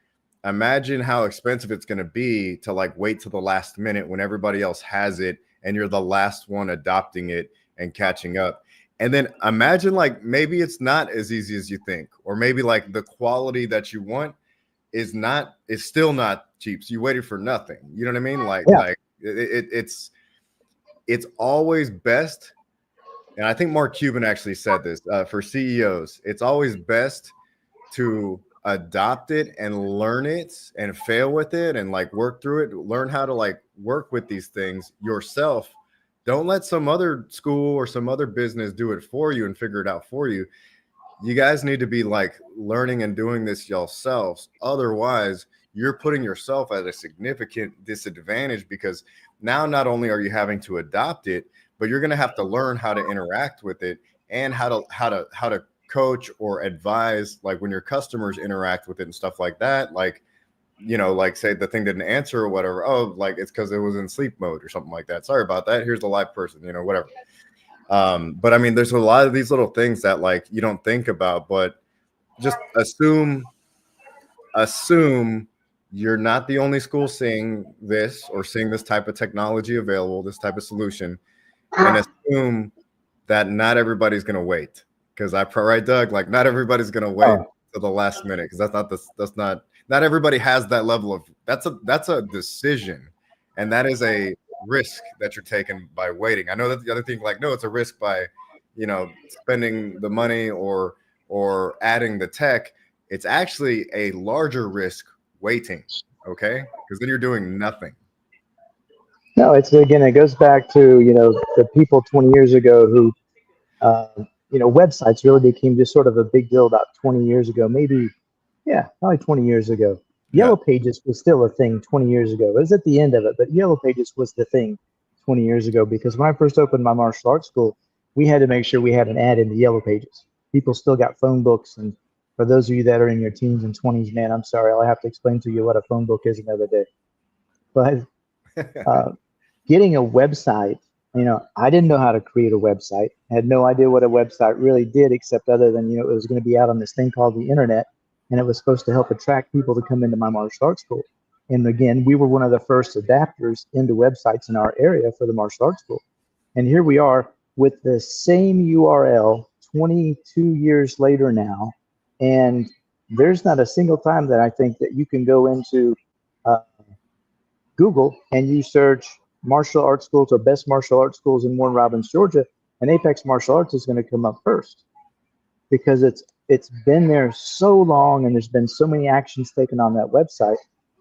imagine how expensive it's going to be to like wait till the last minute when everybody else has it and you're the last one adopting it and catching up. And then imagine like maybe it's not as easy as you think, or maybe like the quality that you want is still not cheap. So you waited for nothing. You know what I mean? Like it's always best. And I think Mark Cuban actually said this for CEOs. It's always best to adopt it and learn it and fail with it and like work through it. Learn how to like work with these things yourself. Don't let some other school or some other business do it for you and figure it out for you. You guys need to be like learning and doing this yourselves. Otherwise, you're putting yourself at a significant disadvantage, because now not only are you having to adopt it, but you're going to have to learn how to interact with it and how to coach or advise, like when your customers interact with it and stuff like that. Like, you know, like say the thing didn't answer or whatever. Oh, like it's because it was in sleep mode or something like that. Sorry about that. Here's the live person, you know, whatever. But I mean, there's a lot of these little things that like you don't think about, but just assume you're not the only school seeing this or seeing this type of technology available, this type of solution, and assume that not everybody's going to wait. Because right, Doug, like not everybody's going to wait to the last minute, because that's not everybody has that level of, that's a decision, and that is a risk that you're taking by waiting. I know that the other thing, like, no, it's a risk by, you know, spending the money or adding the tech. It's actually a larger risk waiting, okay? Because then you're doing nothing. No, it goes back to, you know, the people 20 years ago who, you know, websites really became just sort of a big deal about 20 years ago, maybe, yeah, probably 20 years ago. Yellow Pages was still a thing 20 years ago. It was at the end of it, but Yellow Pages was the thing 20 years ago, because when I first opened my martial arts school, we had to make sure we had an ad in the Yellow Pages. People still got phone books, and for those of you that are in your teens and 20s, man, I'm sorry, I'll have to explain to you what a phone book is another day. But getting a website, you know, I didn't know how to create a website. I had no idea what a website really did, except other than, you know, it was going to be out on this thing called the internet, and it was supposed to help attract people to come into my martial arts school. And again, we were one of the first adapters into websites in our area for the martial arts school. And here we are with the same URL 22 years later now. And there's not a single time that I think that you can go into Google and you search martial arts schools or best martial arts schools in Warren Robins, Georgia, and Apex Martial Arts is going to come up first, because it's been there so long and there's been so many actions taken on that website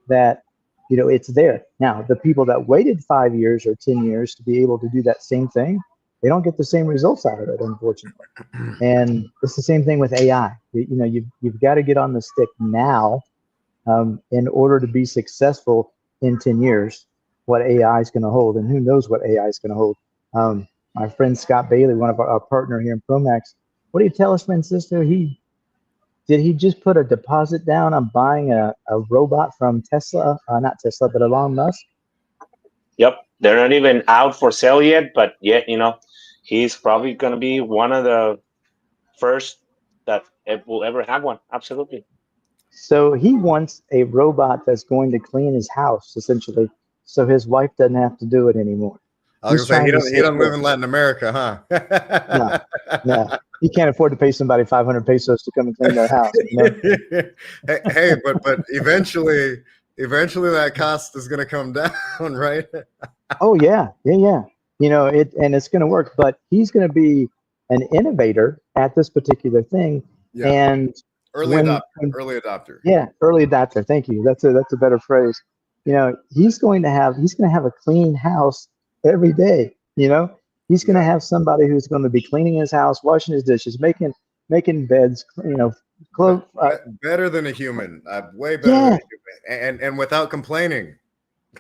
that, you know, it's there. Now, the people that waited 5 years or 10 years to be able to do that same thing, they don't get the same results out of it, unfortunately. And it's the same thing with AI. You know, you've got to get on the stick now in order to be successful in 10 years, what AI is going to hold, and who knows what AI is going to hold. My friend Scott Bailey, one of our partner here in Promax, what do you tell us, Francisco? Did he just put a deposit down on buying a robot from Tesla? Not Tesla, but Elon Musk? Yep. They're not even out for sale yet, but yet, you know, he's probably going to be one of the first that will ever have one. Absolutely. So he wants a robot that's going to clean his house, essentially, so his wife doesn't have to do it anymore. I was going to say, he doesn't live in Latin America, huh? No. You can't afford to pay somebody 500 pesos to come and clean their house. You know? hey, but eventually that cost is going to come down, right? Oh yeah. You know, and it's going to work, but he's going to be an innovator at this particular thing. Yeah. And early adopter. Yeah, early adopter. Thank you. That's a better phrase. You know, he's going to have a clean house every day. You know, he's going to have somebody who's going to be cleaning his house, washing his dishes, making beds. You know, clothes. Better than a human. Way better than a human, and without complaining.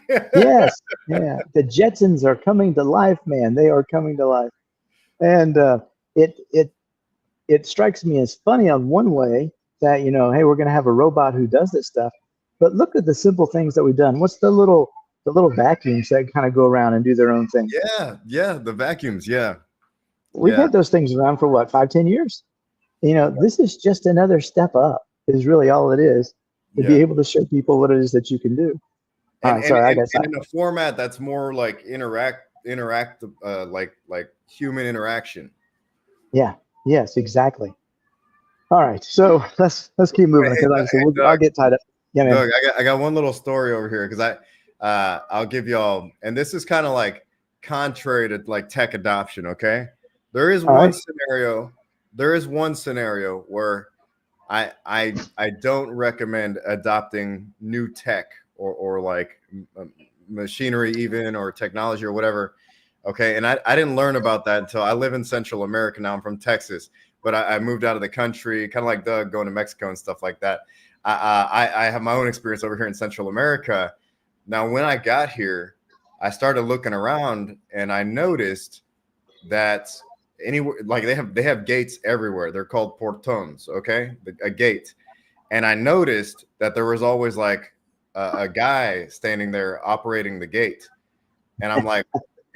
Yes, yeah. The Jetsons are coming to life, man. They are coming to life, and it strikes me as funny on one way that, you know, hey, we're going to have a robot who does this stuff, but look at the simple things that we've done. What's the little vacuums that kind of go around and do their own thing? Yeah, the vacuums. Yeah, we've had those things around for 5-10 years. You know, this is just another step up. Is really all it is. to be able to show people what it is that you can do. Sorry, I got and in a format that's more like interact like human interaction. Yeah. Yes, exactly. All right, so let's keep moving, because like I said, I'll get tied up. Yeah, man. Doug, I got one little story over here, because I'll give y'all, and this is kind of like contrary to like tech adoption. Okay, there is one scenario. There is one scenario where I don't recommend adopting new tech or like machinery even, or technology or whatever. Okay, and I didn't learn about that until I live in Central America now. I'm from Texas, but I moved out of the country, kind of like Doug, going to Mexico and stuff like that. I have my own experience over here in Central America. Now, when I got here, I started looking around, and I noticed that anywhere, like they have gates everywhere. They're called portones, okay, a gate. And I noticed that there was always like a guy standing there operating the gate, and I'm like,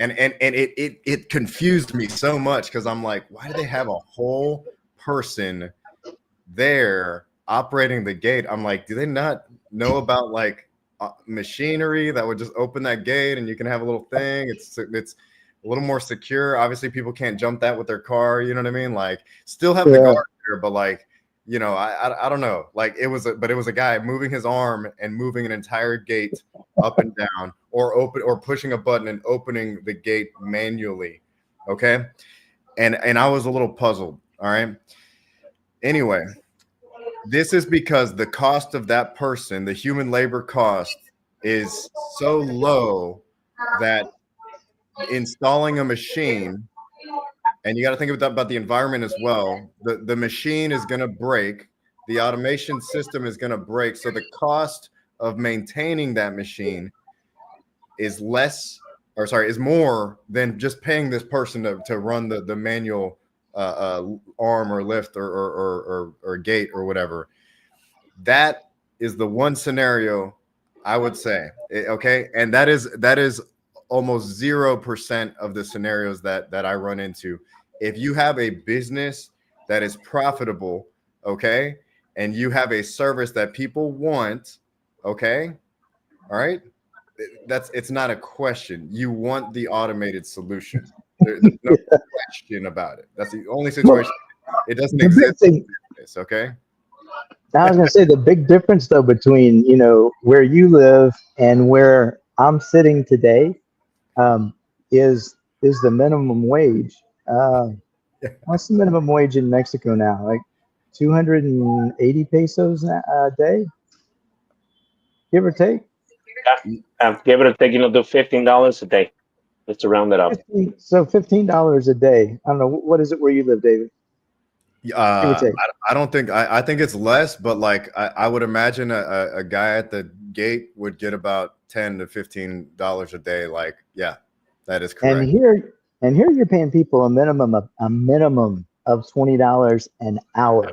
and it confused me so much, because I'm like, why do they have a whole person there operating the gate? I'm like, do they not know about like machinery that would just open that gate and you can have a little thing? It's a little more secure. Obviously, people can't jump that with their car. You know what I mean? Like, still have the guard there, but like, you know, I don't know. Like, it was a guy moving his arm and moving an entire gate up and down, or pushing a button and opening the gate manually. Okay, and I was a little puzzled. All right. Anyway, this is because the cost of that person, the human labor cost, is so low that installing a machine, and you got to think about the environment as well. The machine is going to break. The automation system is going to break. So the cost of maintaining that machine is more than just paying this person to run the manual arm or lift or gate or whatever. That is the one scenario I would say. Okay, and that is almost 0% of the scenarios that I run into. If you have a business that is profitable, okay, and you have a service that people want, okay, all right, it's not a question. You want the automated solution. There's no question about it. That's the only situation. It doesn't exist in business, okay? I was going to say, the big difference though between, you know, where you live and where I'm sitting today, is the minimum wage. What's the minimum wage in Mexico now? Like 280 pesos a day, give or take. Give it a take, you know, do $15 a day. Just to round it up. So $15 a day. I don't know, what is it where you live, David? I don't think I think it's less, but like I would imagine a guy at the gate would get about $10 to $15 a day. Like, yeah, that is correct. And here you're paying people a minimum of $20 an hour.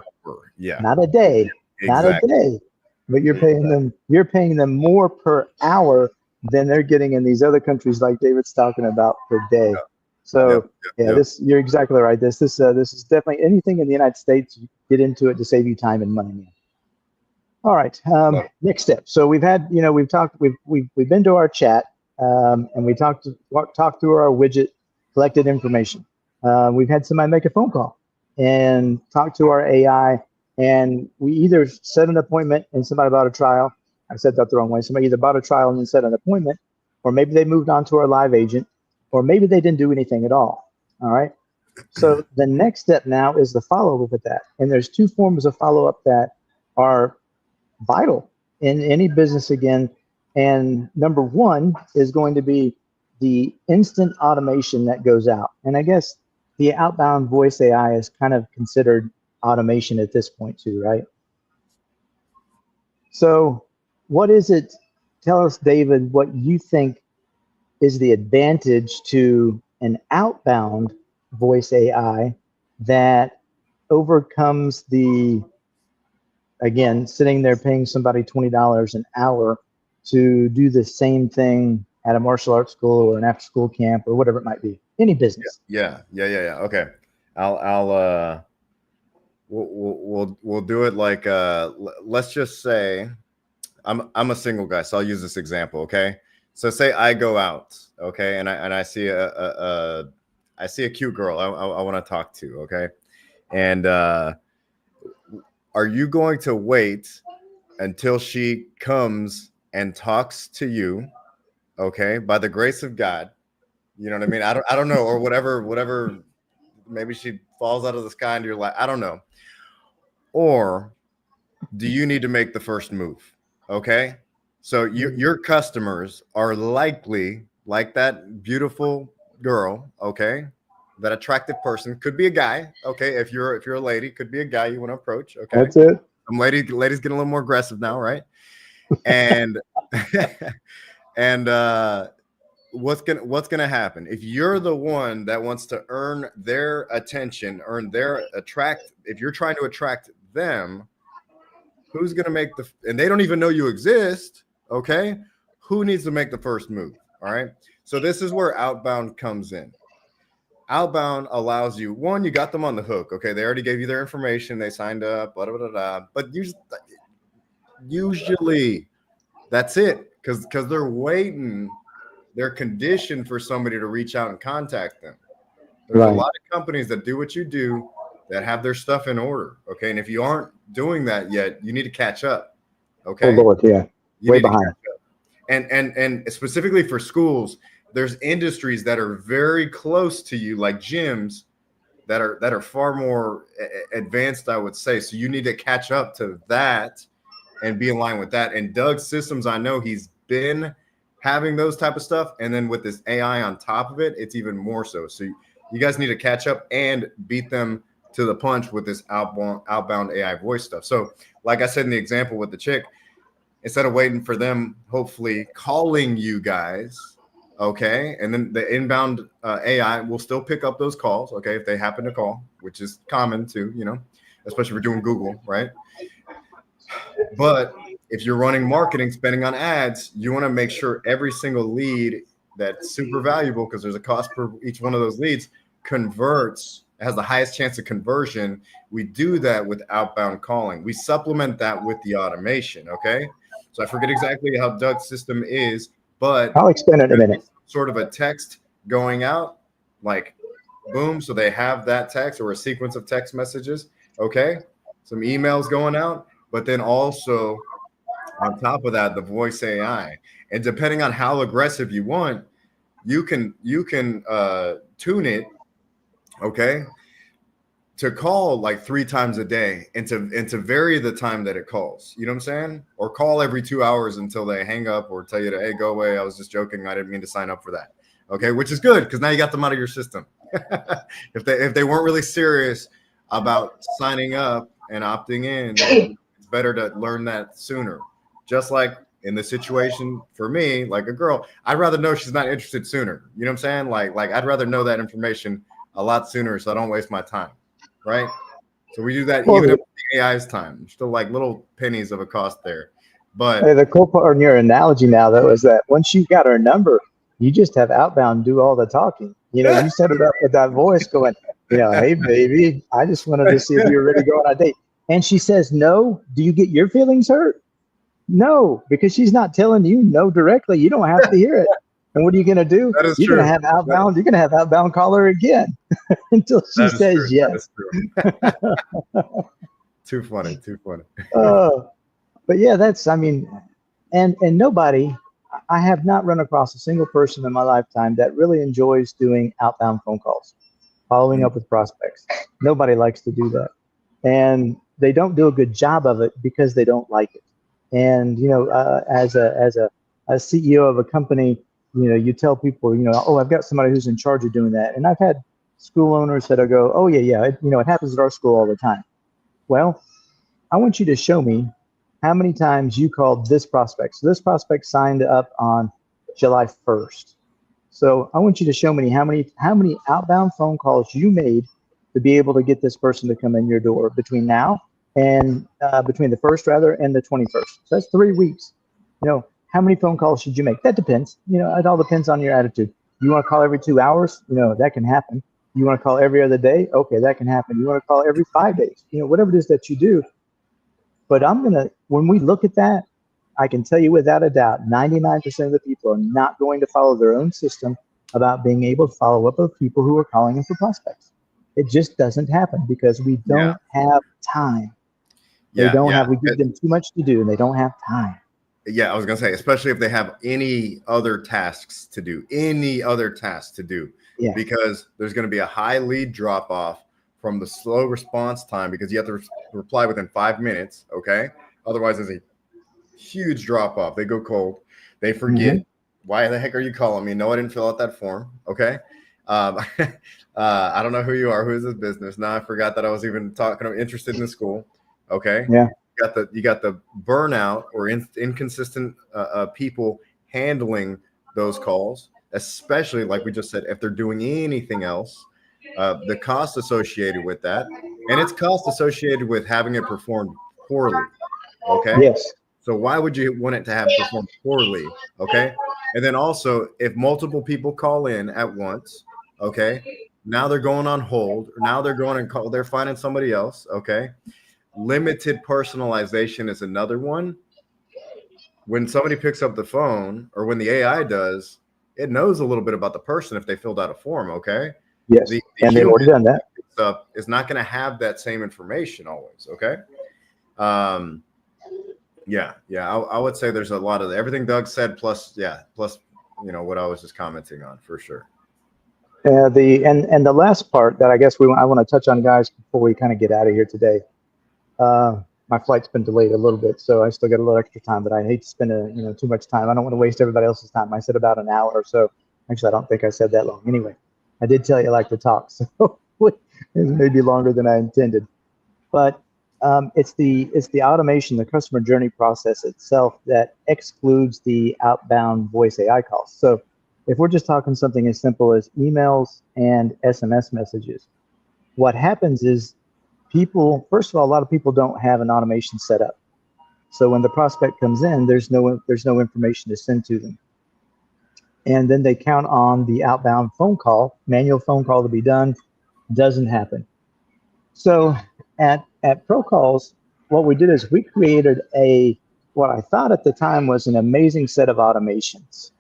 Yeah, not a day, not a day, but you're paying them more per hour than they're getting in these other countries, like David's talking about, per day. So you're exactly right. This is definitely anything in the United States. You get into it to save you time and money, man. All right. Next step. So we've had, you know, we've been to our chat, and we talked through our widget, collected information. We've had somebody make a phone call and talk to our AI, and we either set an appointment and somebody bought a trial. I said that the wrong way. Somebody either bought a trial and then set an appointment, or maybe they moved on to our live agent, or maybe they didn't do anything at all. All right. So the next step now is the follow-up with that. And there's two forms of follow-up that are vital in any business again. And number one is going to be the instant automation that goes out. And I guess the outbound voice AI is kind of considered automation at this point too, right? So what is it? Tell us, David, what you think is the advantage to an outbound voice AI that overcomes the, again, sitting there paying somebody $20 an hour to do the same thing at a martial arts school or an after school camp or whatever it might be, any business. Yeah. Okay. We'll do it like, let's just say I'm a single guy, so I'll use this example. Okay, so say I go out, okay, and I see I see a cute girl I want to talk to, okay, and are you going to wait until she comes and talks to you, okay, by the grace of God? You know what I mean? I don't know, or whatever. Maybe she falls out of the sky into your life. I don't know. Or do you need to make the first move? Okay. So your customers are likely like that beautiful girl, okay? That attractive person could be a guy, okay? If you're a lady, could be a guy you want to approach, okay? That's it. Some ladies getting a little more aggressive now, right? And and what's gonna happen if you're the one that wants to earn their attention, if you're trying to attract them, who's going to make and they don't even know you exist, okay? Who needs to make the first move? All right. So this is where Outbound comes in. Outbound allows you, one, you got them on the hook, okay? They already gave you their information, they signed up, blah, blah, blah, blah. But usually that's it, because they're waiting, they're conditioned for somebody to reach out and contact them. There's a lot of companies that do what you do, that have their stuff in order, okay? And if you aren't doing that yet, you need to catch up, okay? Oh Lord, yeah, way behind. And specifically for schools, there's industries that are very close to you, like gyms, that are far more advanced, I would say. So you need to catch up to that and be in line with that. And Doug's systems, I know he's been having those type of stuff, and then with this AI on top of it, it's even more so. So you guys need to catch up and beat them to the punch with this outbound AI voice stuff. So like I said in the example with the chick, instead of waiting for them, hopefully calling you guys, okay, and then the inbound AI will still pick up those calls, okay, if they happen to call, which is common too, you know, especially if we're doing Google, right? But if you're running marketing, spending on ads, you want to make sure every single lead that's super valuable, because there's a cost per each one of those leads, converts, has the highest chance of conversion. We do that with outbound calling. We supplement that with the automation, okay? So I forget exactly how Doug's system is, but I'll explain it in a minute. Sort of a text going out, like boom, so they have that text or a sequence of text messages, okay? Some emails going out, but then also on top of that, the voice AI. And depending on how aggressive you want, you can tune it, okay, to call like 3 times a day and to vary the time that it calls. You know what I'm saying? Or call every 2 hours until they hang up or tell you to, hey, go away. I was just joking. I didn't mean to sign up for that. Okay, which is good because now you got them out of your system. If they weren't really serious about signing up and opting in, it's better to learn that sooner. Just like in the situation for me, like a girl, I'd rather know she's not interested sooner. You know what I'm saying? Like I'd rather know that information a lot sooner so I don't waste my time, right? So we do that even if the AI's time. Still like little pennies of a cost there. But hey, the cool part in your analogy now, though, is that once you've got her number, you just have outbound do all the talking. You know, you set it up with that voice going, you know, hey, baby, I just wanted to see if you're ready to go on a date. And she says no. Do you get your feelings hurt? No, because she's not telling you no directly. You don't have to hear it. And what are you going to do? That is you're true. Going to have outbound. You're going to have outbound call her again until she says true. yes. Too funny. But yeah, that's, I mean, and nobody, I have not run across a single person in my lifetime that really enjoys doing outbound phone calls, following up with prospects. Nobody likes to do that. And they don't do a good job of it because they don't like it. And, you know, as a CEO of a company, you know, you tell people, you know, oh, I've got somebody who's in charge of doing that. And I've had school owners that go, oh, yeah, it happens at our school all the time. Well, I want you to show me how many times you called this prospect. So this prospect signed up on July 1st. So I want you to show me how many outbound phone calls you made to be able to get this person to come in your door between now and between the 1st and the 21st. So that's 3 weeks. You know, how many phone calls should you make? That depends. You know, it all depends on your attitude. You want to call every 2 hours? You know, that can happen. You want to call every other day? Okay, that can happen. You want to call every 5 days? You know, whatever it is that you do. But when we look at that, I can tell you without a doubt, 99% of the people are not going to follow their own system about being able to follow up with people who are calling in for prospects. It just doesn't happen because we Yeah. don't have time. They Yeah, don't yeah. have, we give them too much to do and they don't have time. Yeah, I was gonna say, especially if they have any other tasks to do, Yeah. because there's gonna be a high lead drop off from the slow response time because you have to reply within 5 minutes. Okay, otherwise there's a huge drop off. They go cold. They forget. Why the heck are you calling me? No, I didn't fill out that form. Okay. I don't know who you are. Who is this business? Now I forgot that I was even interested in the school. Okay. Yeah. You got the burnout or inconsistent people handling those calls, especially like we just said, if they're doing anything else, the cost associated with that, and it's cost associated with having it performed poorly. Okay. Yes. So why would you want it to have performed poorly? Okay. And then also, if multiple people call in at once, okay, now they're going on hold, or now they're going and call, they're finding somebody else. Okay. Limited personalization is another one. When somebody picks up the phone or when the AI does, it knows a little bit about the person if they filled out a form. Okay. Yes. The And they've already done that. Stuff is not going to have that same information always. Okay. Yeah, I would say there's a lot of everything Doug said, plus what I was just commenting on for sure. The last part that I guess I want to touch on, guys, before we kind of get out of here today. My flight's been delayed a little bit, so I still got a little extra time, but I hate to spend too much time. I don't want to waste everybody else's time. I said about an hour or so. Actually, I don't think I said that long. Anyway, I did tell you I like to talk, so it may be longer than I intended, but. It's the automation, the customer journey process itself that excludes the outbound voice AI calls. So if we're just talking something as simple as emails and SMS messages, what happens is first of all, a lot of people don't have an automation set up. So when the prospect comes in, there's no information to send to them. And then they count on the outbound phone call, manual phone call to be done. Doesn't happen. So at ProCalls, what we did is we created what I thought at the time was an amazing set of automations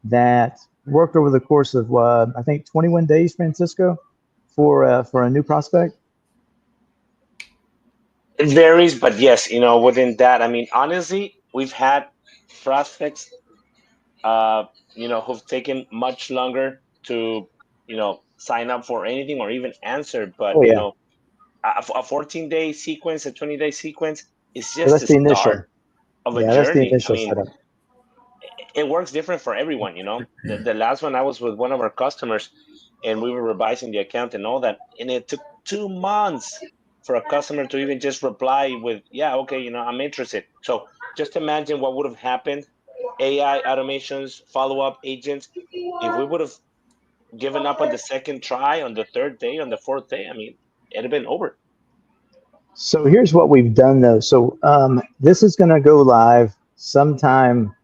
that worked over the course of I think 21 days, Francisco, for a new prospect. It varies, but yes, within that, I mean, honestly, we've had prospects, who've taken much longer to, sign up for anything or even answer. But, Oh, yeah. A 14-day sequence, a 20-day sequence is So just that's the the initial. start of a Yeah, that's the journey. I initial mean, setup. it works different for everyone. The last one I was with one of our customers and we were revising the account and all that, and it took 2 months for a customer to even just reply with, yeah, okay, I'm interested. So just imagine what would have happened, AI automations, follow-up agents, if we would have given up on the second try, on the third day, on the fourth day. I mean, it'd have been over. So here's what we've done though. So this is going to go live sometime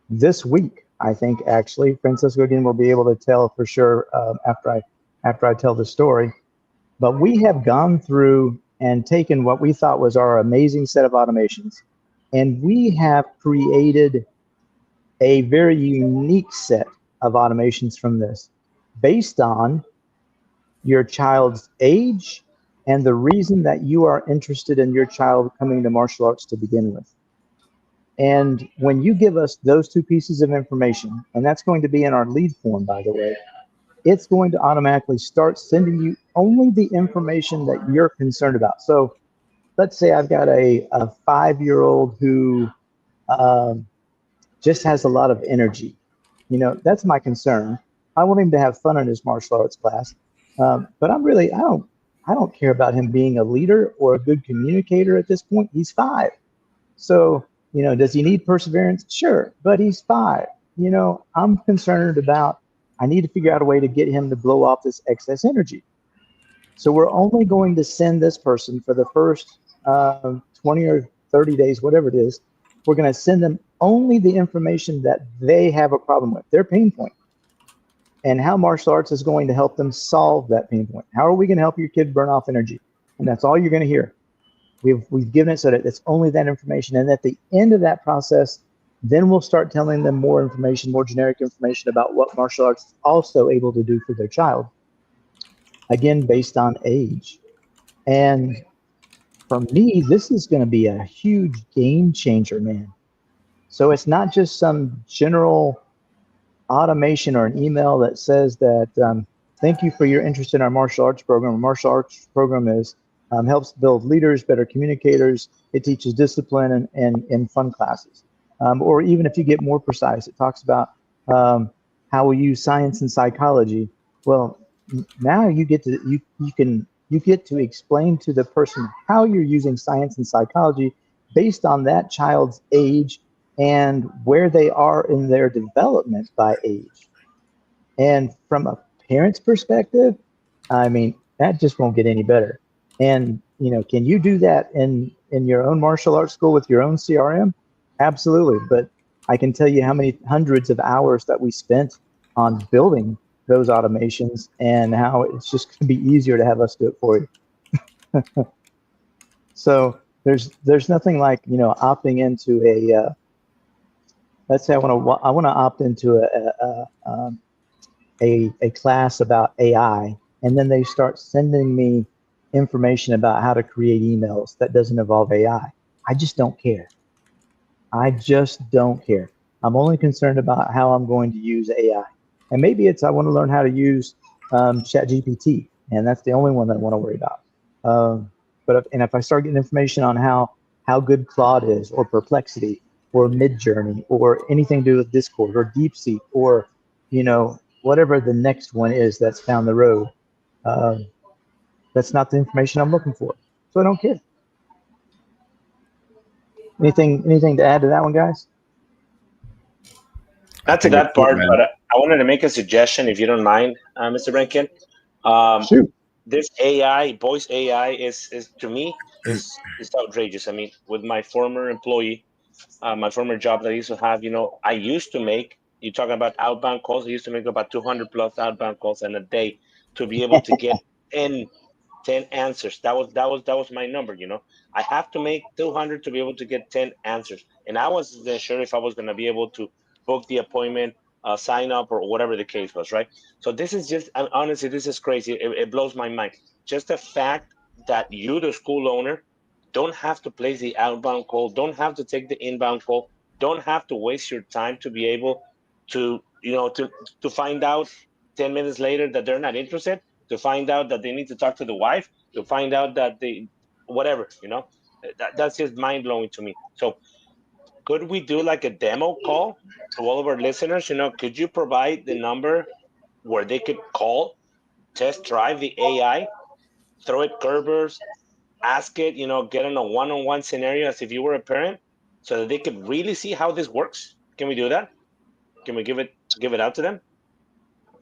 this week, I think. Actually, Francisco again will be able to tell for sure after I tell the story. But we have gone through and taken what we thought was our amazing set of automations, and we have created a very unique set of automations from this, based on your child's age and the reason that you are interested in your child coming to martial arts to begin with. And when you give us those two pieces of information, and that's going to be in our lead form, by the way, it's going to automatically start sending you only the information that you're concerned about. So let's say I've got a 5-year-old who just has a lot of energy. That's my concern. I want him to have fun in his martial arts class. But I don't care about him being a leader or a good communicator at this point. He's 5. So, does he need perseverance? Sure, but he's 5. I'm concerned about, I need to figure out a way to get him to blow off this excess energy. So we're only going to send this person for the first 20 or 30 days, whatever it is. We're going to send them only the information that they have a problem with, their pain point, and how martial arts is going to help them solve that pain point. How are we going to help your kid burn off energy? And that's all you're going to hear. We've given it so that it's only that information. And at the end of that process, Then we'll start telling them more information, more generic information about what martial arts is also able to do for their child. Again, based on age. And for me, this is going to be a huge game changer, man. So it's not just some general automation or an email that says that thank you for your interest in our martial arts program. Our martial arts program is helps build leaders, better communicators. It teaches discipline and fun classes. Or even if you get more precise, it talks about how we use science and psychology. Well, now you get to you get to explain to the person how you're using science and psychology based on that child's age and where they are in their development by age. And from a parent's perspective, I mean, that just won't get any better. And, can you do that in your own martial arts school with your own CRM? Absolutely. But I can tell you how many hundreds of hours that we spent on building those automations and how it's just going to be easier to have us do it for you. So there's nothing like, opting into a, let's say I want to opt into a class about AI, and then they start sending me information about how to create emails that doesn't involve AI. I just don't care. I just don't care. I'm only concerned about how I'm going to use AI. And maybe I want to learn how to use ChatGPT, and that's the only one that I want to worry about. But if I start getting information on how good Claude is, or Perplexity, or Midjourney, or anything to do with Discord, or DeepSeek, or whatever the next one is that's down the road, that's not the information I'm looking for. So I don't care. Anything to add to that one, guys? Not to that part, but I wanted to make a suggestion, if you don't mind, Mr. Rankin. Shoot. This AI, voice AI, is to me is outrageous. I mean, with my former employee, my former job that I used to have, I used to make. You talking about outbound calls? I used to make about 200 plus outbound calls in a day to be able to get 10 answers. That was my number. I have to make 200 to be able to get 10 answers, and I wasn't sure if I was going to be able to book the appointment, sign up, or whatever the case was, right? So this is just, honestly, this is crazy. It blows my mind. Just the fact that you, the school owner, don't have to place the outbound call, don't have to take the inbound call, don't have to waste your time to be able to, to find out 10 minutes later that they're not interested, to find out that they need to talk to the wife, to find out that they, whatever, that's just mind blowing to me. So could we do like a demo call to all of our listeners? Could you provide the number where they could call, test drive the AI, throw it curvebars, ask it, get in a one-on-one scenario as if you were a parent, so that they could really see how this works? Can we do that? Can we give it out to them?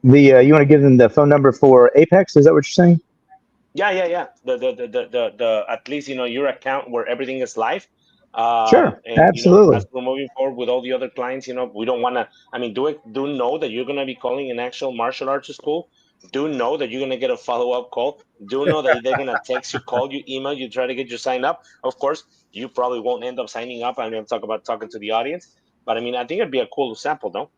You want to give them the phone number for Apex? Is that what you're saying? Yeah. The at least your account where everything is live. Sure, and absolutely. As we're moving forward with all the other clients, we don't want to. I mean, do know that you're going to be calling an actual martial arts school. Do know that you're going to get a follow-up call. Do know that they're going to text you, call you, email you, try to get you signed up. Of course, you probably won't end up signing up. I'm going to talk about talking to the audience, but I mean, I think it'd be a cool sample, no?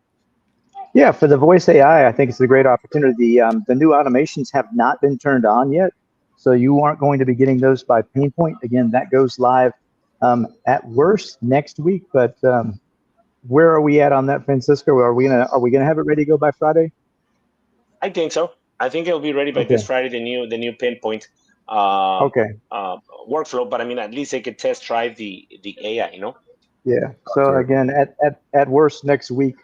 Yeah, for the voice AI, I think it's a great opportunity. The new automations have not been turned on yet, so you aren't going to be getting those by pain point. Again, that goes live at worst next week. But where are we at on that, Francisco? Are we gonna have it ready to go by Friday? I think so. I think it'll be ready by this Friday. The new pinpoint workflow. But I mean, at least they could test drive the AI. Yeah. So again, at worst next week,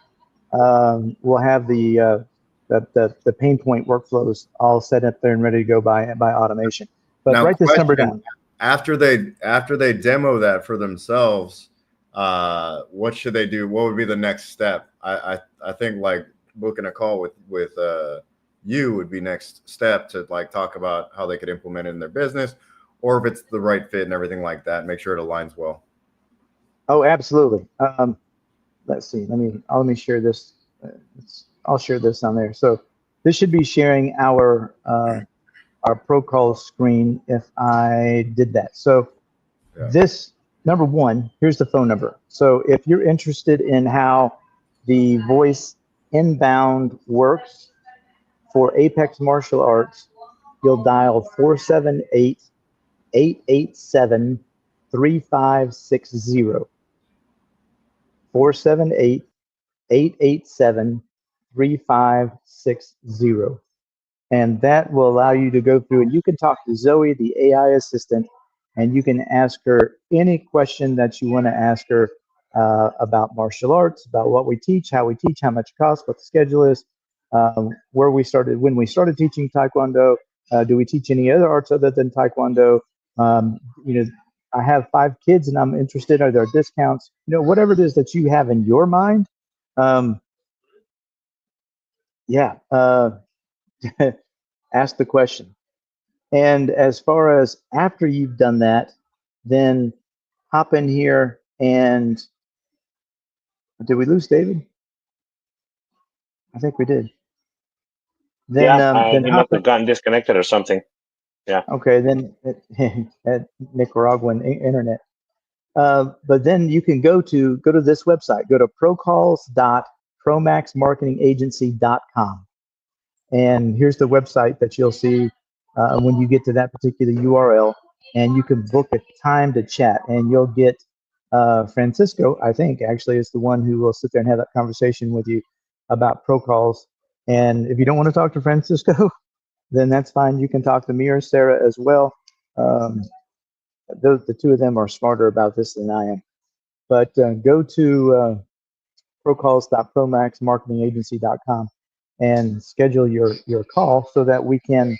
we'll have the pain point workflows all set up there and ready to go by automation. But now, write this number down. After they demo that for themselves, what should they do? What would be the next step? I think like booking a call with you would be next step to like talk about how they could implement it in their business, or if it's the right fit and everything like that. Make sure it aligns well. Oh, absolutely. Let's see. Let me share this. I'll share this on there. So this should be sharing our pro call screen if I did that. So this number one, here's the phone number. So if you're interested in how the voice inbound works for Apex Martial Arts, you'll dial 478-887-3560. 478-887-3560. And that will allow you to go through and you can talk to Zoe, the AI assistant, and you can ask her any question that you want to ask her about martial arts, about what we teach, how much it costs, what the schedule is, where we started, when we started teaching Taekwondo, do we teach any other arts other than Taekwondo? You know, I have 5 kids and I'm interested. Are there discounts? You know, whatever it is that you have in your mind. Yeah. Ask the question. And as far as after you've done that, then hop in here and did we lose David? I think we did. Yeah, Then he hop must in. have gotten disconnected or something. Yeah. Okay, then at Nicaraguan internet. But then you can go to this website. Go to procalls.promaxmarketingagency.com. And here's the website that you'll see when you get to that particular URL. And you can book a time to chat. And you'll get Francisco, I think, actually, is the one who will sit there and have that conversation with you about ProCalls. And if you don't want to talk to Francisco, then that's fine. You can talk to me or Sarah as well. The two of them are smarter about this than I am. But go to procalls.promaxmarketingagency.com and schedule your call so that we can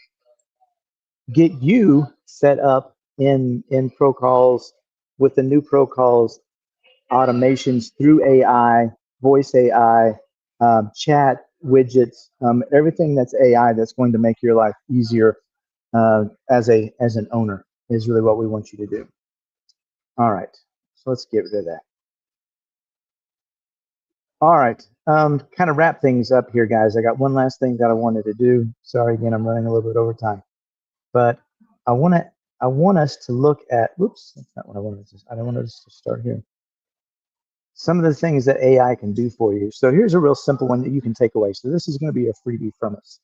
get you set up in ProCalls with the new ProCalls automations through AI, voice AI, chat widgets, everything that's AI that's going to make your life easier as an owner is really what we want you to do. All right, so let's get rid of that. All right, kind of wrap things up here, guys. I got one last thing that I wanted to do. Sorry again, I'm running a little bit over time, but I want us to look at. Whoops, that's not what I wanted to. I don't want us to start here. Some of the things that AI can do for you. So here's a real simple one that you can take away. So this is going to be a freebie from us.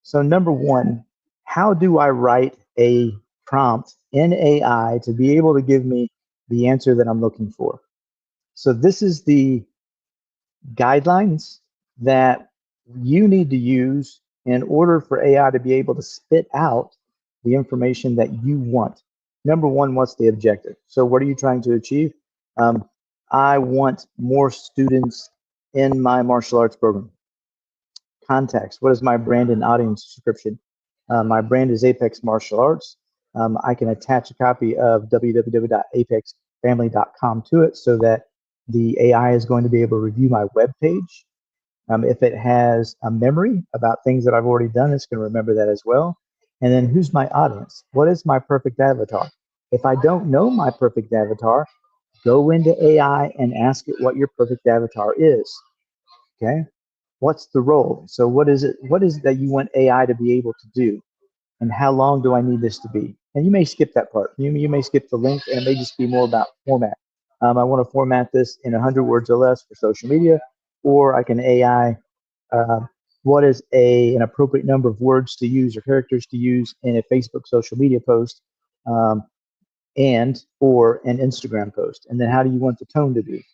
So number one, how do I write a prompt in AI to be able to give me the answer that I'm looking for? So this is the guidelines that you need to use in order for AI to be able to spit out the information that you want. Number one, what's the objective? So what are you trying to achieve? I want more students in my martial arts program. Context, what is my brand and audience description? My brand is Apex Martial Arts. I can attach a copy of www.apexfamily.com to it so that the AI is going to be able to review my web page. If it has a memory about things that I've already done, it's going to remember that as well. And then who's my audience? What is my perfect avatar? If I don't know my perfect avatar, go into AI and ask it what your perfect avatar is. Okay. What's the role? So what is it that you want AI to be able to do? And how long do I need this to be? And you may skip that part. You may skip the link and it may just be more about format. I want to format this in 100 words or less for social media, or I can AI what is an appropriate number of words to use or characters to use in a Facebook social media post and or an Instagram post. And then how do you want the tone to be?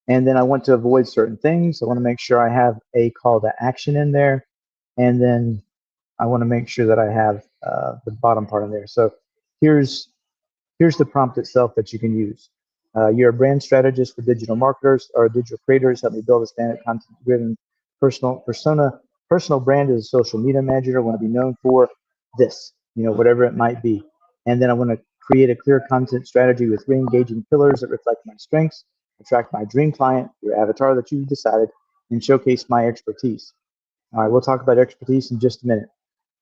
And then I want to avoid certain things. I want to make sure I have a call to action in there. And then I want to make sure that I have the bottom part in there. So here's the prompt itself that you can use. You're a brand strategist for digital marketers or digital creators. Help me build a standard content-driven personal brand as a social media manager. I want to be known for this, whatever it might be. And then I want to create a clear content strategy with re-engaging pillars that reflect my strengths, attract my dream client, your avatar that you've decided, and showcase my expertise. All right, we'll talk about expertise in just a minute.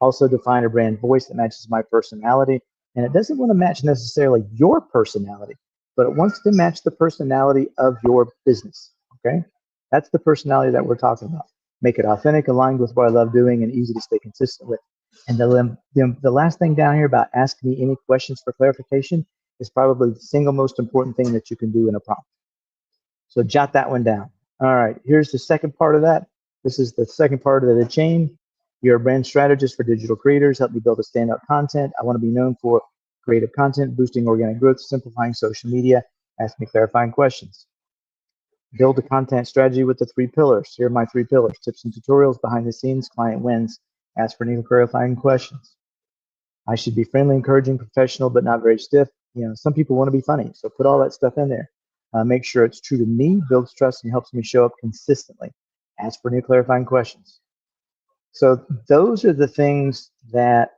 Also define a brand voice that matches my personality. And it doesn't want to match necessarily your personality, but it wants to match the personality of your business, okay? That's the personality that we're talking about. Make it authentic, aligned with what I love doing, and easy to stay consistent with. And the last thing down here about asking me any questions for clarification, is probably the single most important thing that you can do in a prompt. So jot that one down. All right, here's the second part of that. This is the second part of the chain. You're a brand strategist for digital creators. Help me build a standout content. I want to be known for creative content, boosting organic growth, simplifying social media. Ask me clarifying questions. Build a content strategy with the 3 pillars. Here are my 3 pillars: tips and tutorials, behind the scenes, client wins. Ask for any clarifying questions. I should be friendly, encouraging, professional, but not very stiff. You know, some people want to be funny, so put all that stuff in there. Make sure it's true to me, builds trust, and helps me show up consistently. Ask for new clarifying questions. So those are the things that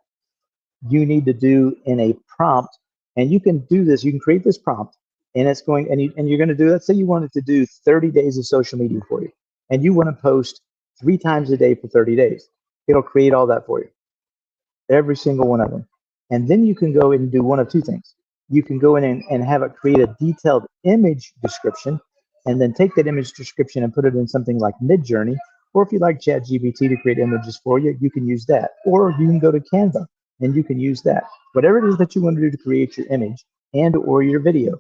you need to do in a prompt, and you can do this. You can create this prompt, and it's going, and you're going to do. Let's say you wanted to do 30 days of social media for you, and you want to post 3 times a day for 30 days. It'll create all that for you, every single one of them. And then you can go in and do one of 2 things. You can go in and have it create a detailed image description, and then take that image description and put it in something like Midjourney. Or if you like ChatGPT to create images for you, you can use that. Or you can go to Canva and you can use that. Whatever it is that you want to do to create your image and or your video.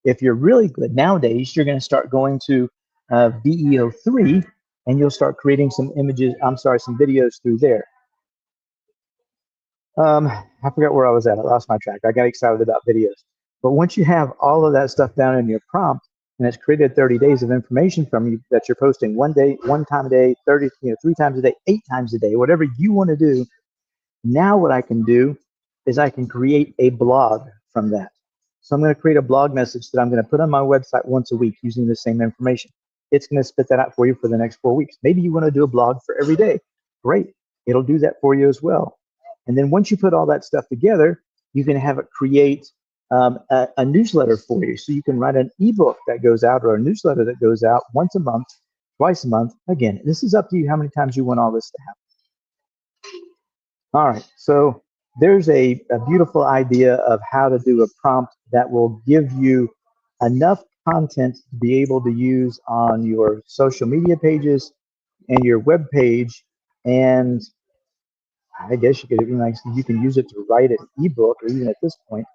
If you're really good nowadays, you're going to start going to VEO3, and you'll start creating some some videos through there. I forgot where I was at. I lost my track. I got excited about videos. But once you have all of that stuff down in your prompt, and it's created 30 days of information from you that you're posting 1 day, 1 time a day, 30, 3 times a day, 8 times a day, whatever you want to do. Now what I can do is I can create a blog from that. So I'm going to create a blog message that I'm going to put on my website once a week using the same information. It's going to spit that out for you for the next 4 weeks. Maybe you want to do a blog for every day. Great. It'll do that for you as well. And then once you put all that stuff together, you can have it create a newsletter for you. So you can write an ebook that goes out, or a newsletter that goes out once a month, twice a month. Again, this is up to you how many times you want all this to happen. All right, so there's a beautiful idea of how to do a prompt that will give you enough content to be able to use on your social media pages and your web page. And I guess you could even, like, you can use it to write an ebook, or even at this point,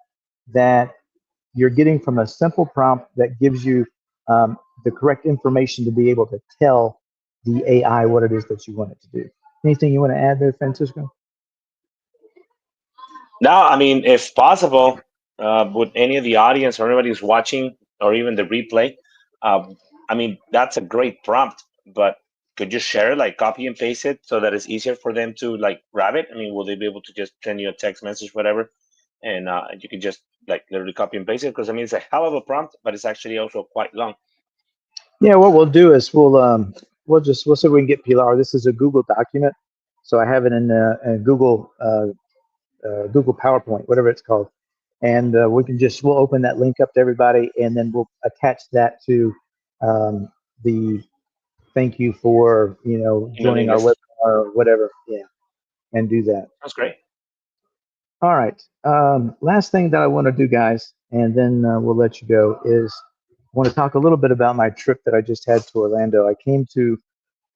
that you're getting from a simple prompt that gives you the correct information to be able to tell the AI what it is that you want it to do. Anything you want to add there, Francisco? No, I mean, if possible, would any of the audience or anybody who's watching, or even the replay, I mean, that's a great prompt, but could you share it, like copy and paste it, so that it's easier for them to like grab it? I mean, will they be able to just send you a text message, whatever, and you can just like literally copy and paste it? Because I mean, it's a hell of a prompt, but it's actually also quite long. Yeah, what we'll do is we'll see if we can get Pilar. This is a Google document, so I have it in Google Google PowerPoint, whatever it's called, and we'll open that link up to everybody, and then we'll attach that to the thank you for joining our webinar or whatever. Yeah, and do that. That's great. All right. Last thing that I want to do, guys, and then we'll let you go, is I want to talk a little bit about my trip that I just had to Orlando. I came to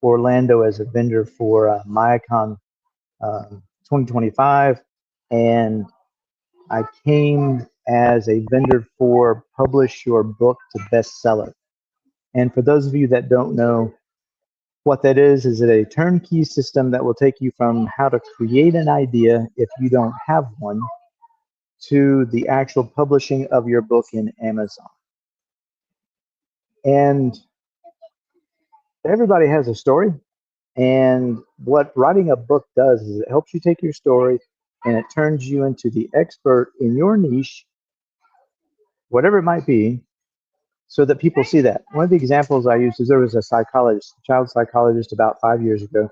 Orlando as a vendor for MyCon 2025, and I came as a vendor for Publish Your Book to Bestseller. And for those of you that don't know what that is it a turnkey system that will take you from how to create an idea if you don't have one to the actual publishing of your book in Amazon. And everybody has a story. And what writing a book does is it helps you take your story and it turns you into the expert in your niche, whatever it might be, so that people see that. One of the examples I used is there was a psychologist, a child psychologist about 5 years ago,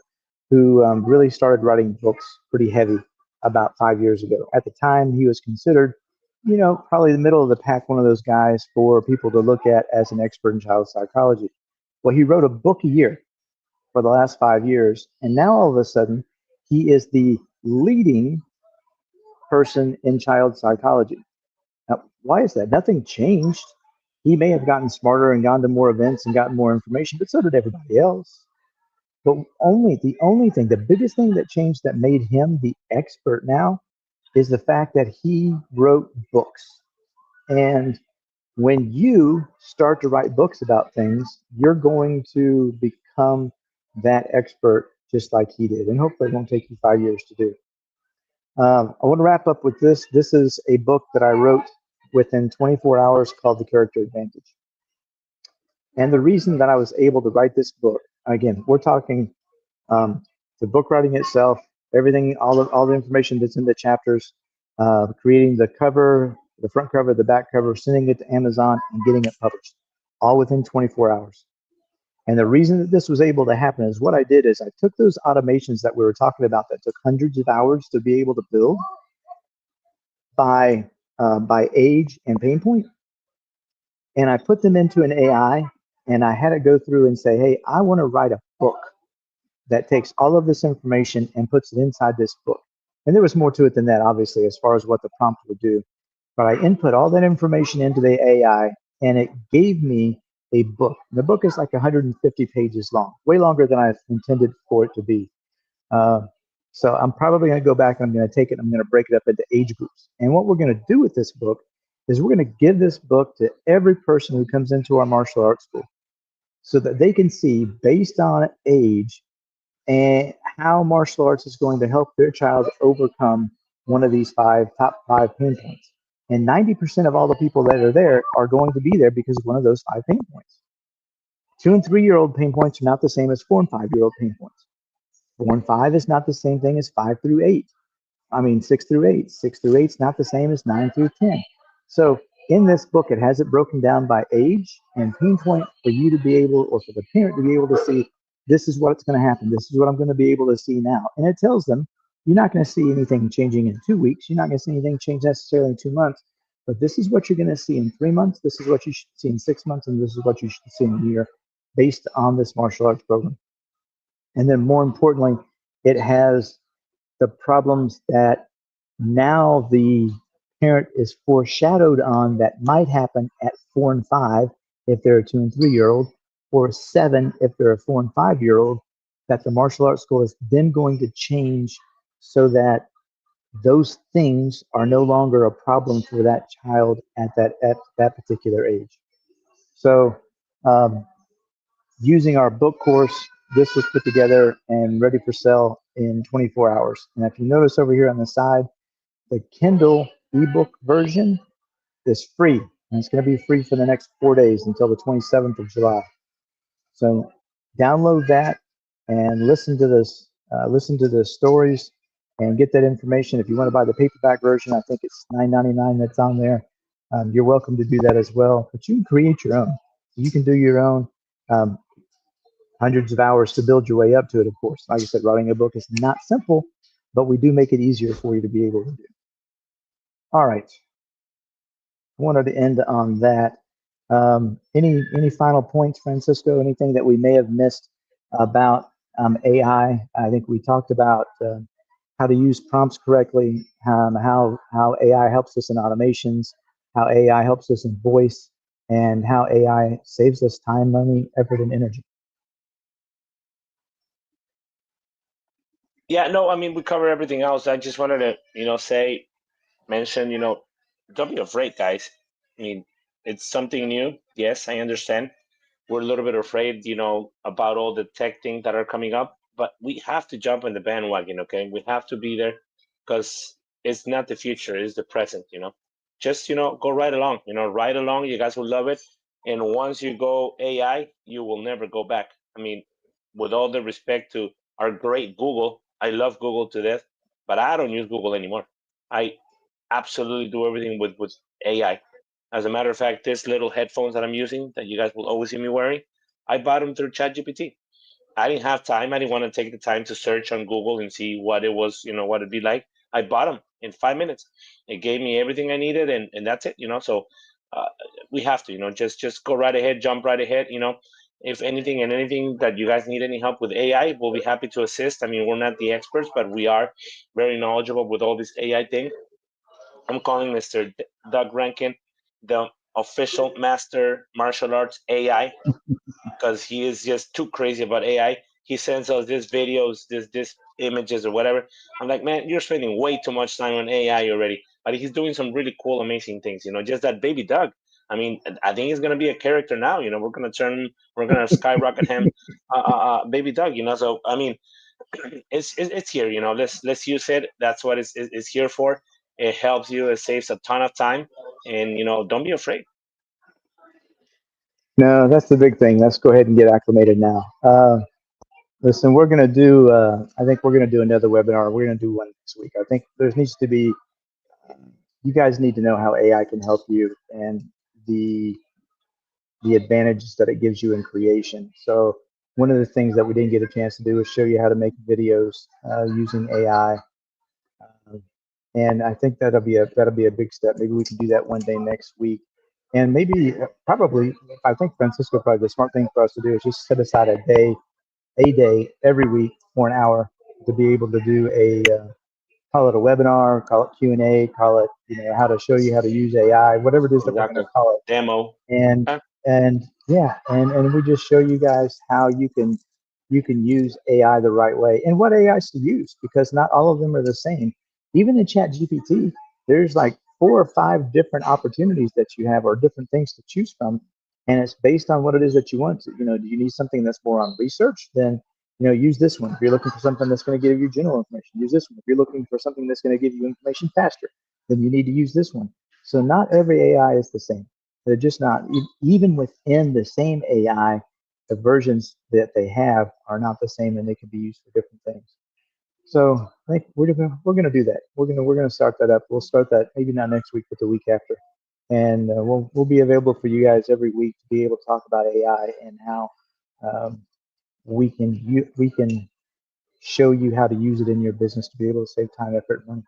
who really started writing books pretty heavy about 5 years ago. At the time, he was considered, probably the middle of the pack, one of those guys for people to look at as an expert in child psychology. Well, he wrote a book a year for the last 5 years, and now all of a sudden, he is the leading person in child psychology. Now, why is that? Nothing changed. He may have gotten smarter and gone to more events and gotten more information, but so did everybody else. But the biggest thing that changed that made him the expert now is the fact that he wrote books. And when you start to write books about things, you're going to become that expert just like he did. And hopefully it won't take you 5 years to do. I want to wrap up with this. This is a book that I wrote within 24 hours called The Character Advantage. And the reason that I was able to write this book, again, we're talking the book writing itself, everything, all the information that's in the chapters, creating the cover, the front cover, the back cover, sending it to Amazon, and getting it published, all within 24 hours. And the reason that this was able to happen is what I did is I took those automations that we were talking about that took hundreds of hours to be able to build by age and pain point, and I put them into an AI, and I had it go through and say, hey, I want to write a book that takes all of this information and puts it inside this book. And there was more to it than that, obviously, as far as what the prompt would do. But I input all that information into the AI, and it gave me a book. The book is like 150 pages long, way longer than I intended for it to be. So I'm probably going to go back and I'm going to take it, I'm going to break it up into age groups. And what we're going to do with this book is we're going to give this book to every person who comes into our martial arts school so that they can see, based on age, and how martial arts is going to help their child overcome one of these top five pain points. And 90% of all the people that are there are going to be there because of one of those 5 pain points. 2 and 3-year-old pain points are not the same as 4 and 5-year-old pain points. 4 and 5 is not the same thing as 5 through 8. 6 through 8. 6 through 8 is not the same as 9 through 10. So in this book, it has it broken down by age and pain point for you to be able, or for the parent to be able to see, this is what's going to happen. This is what I'm going to be able to see now. And it tells them, you're not going to see anything changing in 2 weeks. You're not going to see anything change necessarily in 2 months. But this is what you're going to see in 3 months. This is what you should see in 6 months. And this is what you should see in a year based on this martial arts program. And then more importantly, it has the problems that now the parent is foreshadowed on that might happen at 4 and 5 if they're a 2 and 3-year-old, or 7 if they're a 4 and 5-year-old, that the martial arts school is then going to change so that those things are no longer a problem for that child at that particular age. So using our book course, this was put together and ready for sale in 24 hours. And if you notice over here on the side, the Kindle ebook version is free, and it's going to be free for the next 4 days until the 27th of July. So download that and listen to the stories and get that information. If you want to buy the paperback version, I think it's $9.99 that's on there. You're welcome to do that as well, but you can create your own. You can do your own. Hundreds of hours to build your way up to it, of course. Like I said, writing a book is not simple, but we do make it easier for you to be able to do. All right. I wanted to end on that. Any final points, Francisco? Anything that we may have missed about AI? I think we talked about how to use prompts correctly, how AI helps us in automations, how AI helps us in voice, and how AI saves us time, money, effort, and energy. Yeah, no, I mean, we covered everything else. I just wanted to, mention, don't be afraid, guys. I mean, it's something new. Yes, I understand. We're a little bit afraid, about all the tech things that are coming up, but we have to jump in the bandwagon, okay? We have to be there because it's not the future, it's the present. Just, go right along, right along. You guys will love it. And once you go AI, you will never go back. I mean, with all the respect to our great Google, I love Google to death, but I don't use Google anymore. I absolutely do everything with AI. As a matter of fact, this little headphones that I'm using, that you guys will always see me wearing, I bought them through ChatGPT. I didn't have time. I didn't want to take the time to search on Google and see what it was, what it'd be like. I bought them in 5 minutes. It gave me everything I needed, and that's it. So uh, we have to, just go right ahead, jump right ahead. If anything that you guys need any help with AI, we'll be happy to assist. I mean, we're not the experts, but we are very knowledgeable with all this AI thing. I'm calling Mr. Doug Rankin the official master martial arts AI because he is just too crazy about AI. He sends us these videos, this images or whatever. I'm like, man, you're spending way too much time on AI already. but he's doing some really cool, amazing things. Just that baby Doug. I mean, I think he's gonna be a character now. We're gonna skyrocket him, baby Doug. So I mean, it's here. Let's use it. That's what it's here for. It helps you. It saves a ton of time, and don't be afraid. No, that's the big thing. Let's go ahead and get acclimated now. Listen, we're going to do, I think we're going to do another webinar. We're going to do one next week. I think there needs to be, you guys need to know how AI can help you and the advantages that it gives you in creation. So one of the things that we didn't get a chance to do is show you how to make videos using AI. And I think that'll be a big step. Maybe we can do that one day next week. And maybe probably, I think Francisco, probably the smart thing for us to do is just set aside a day every week for an hour to be able to do call it a webinar, call it Q&A, call it how to show you how to use AI, whatever it is that we're going to call it. Demo. And we just show you guys how you can use AI the right way and what AIs to use, because not all of them are the same. Even in ChatGPT, there's like 4 or 5 different opportunities that you have, or different things to choose from. And it's based on what it is that you want. Do you need something that's more on research? Then, use this one. If you're looking for something that's going to give you general information, use this one. If you're looking for something that's going to give you information faster, then you need to use this one. So not every AI is the same. They're just not. Even within the same AI, the versions that they have are not the same, and they can be used for different things. So I think we're gonna do that. We're gonna start that up. We'll start that maybe not next week, but the week after, and we'll be available for you guys every week to be able to talk about AI and how we can show you how to use it in your business to be able to save time, effort, and money.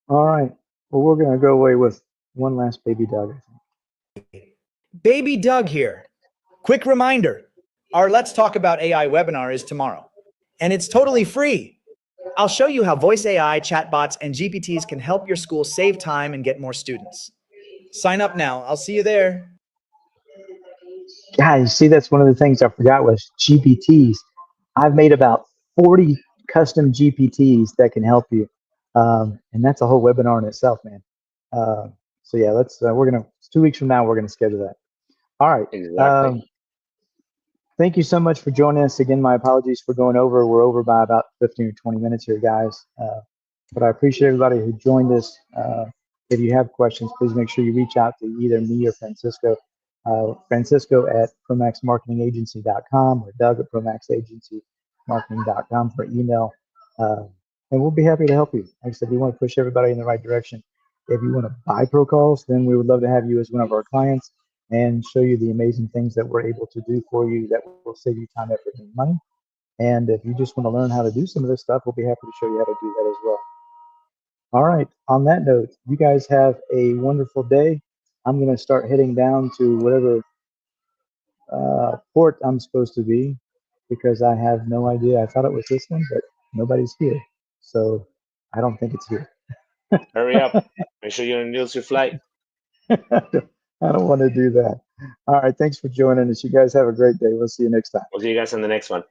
All right. Well, we're gonna go away with one last baby Doug, I think. Baby Doug here. Quick reminder, our Let's Talk About AI webinar is tomorrow, and it's totally free. I'll show you how voice AI, chatbots, and GPTs can help your school save time and get more students. Sign up now. I'll see you there. Guys, see, that's one of the things I forgot was GPTs. I've made about 40 custom GPTs that can help you. And that's a whole webinar in itself, man. So yeah, we're going to, 2 weeks from now, we're going to schedule that. All right. Exactly. Thank you so much for joining us. Again, my apologies for going over. We're over by about 15 or 20 minutes here, guys. But I appreciate everybody who joined us. If you have questions, please make sure you reach out to either me or Francisco. Francisco at promaxmarketingagency.com or Doug at promaxagencymarketing.com for email. And we'll be happy to help you. Like I said, we want to push everybody in the right direction. If you want to buy Pro Calls, then we would love to have you as one of our clients and show you the amazing things that we're able to do for you that will save you time, effort, and money. And if you just want to learn how to do some of this stuff, we'll be happy to show you how to do that as well. All right. On that note, you guys have a wonderful day. I'm going to start heading down to whatever port I'm supposed to be, because I have no idea. I thought it was this one, but nobody's here. So I don't think it's here. Hurry up. Make sure you don't lose your flight. I don't want to do that. All right. Thanks for joining us. You guys have a great day. We'll see you next time. We'll see you guys in the next one.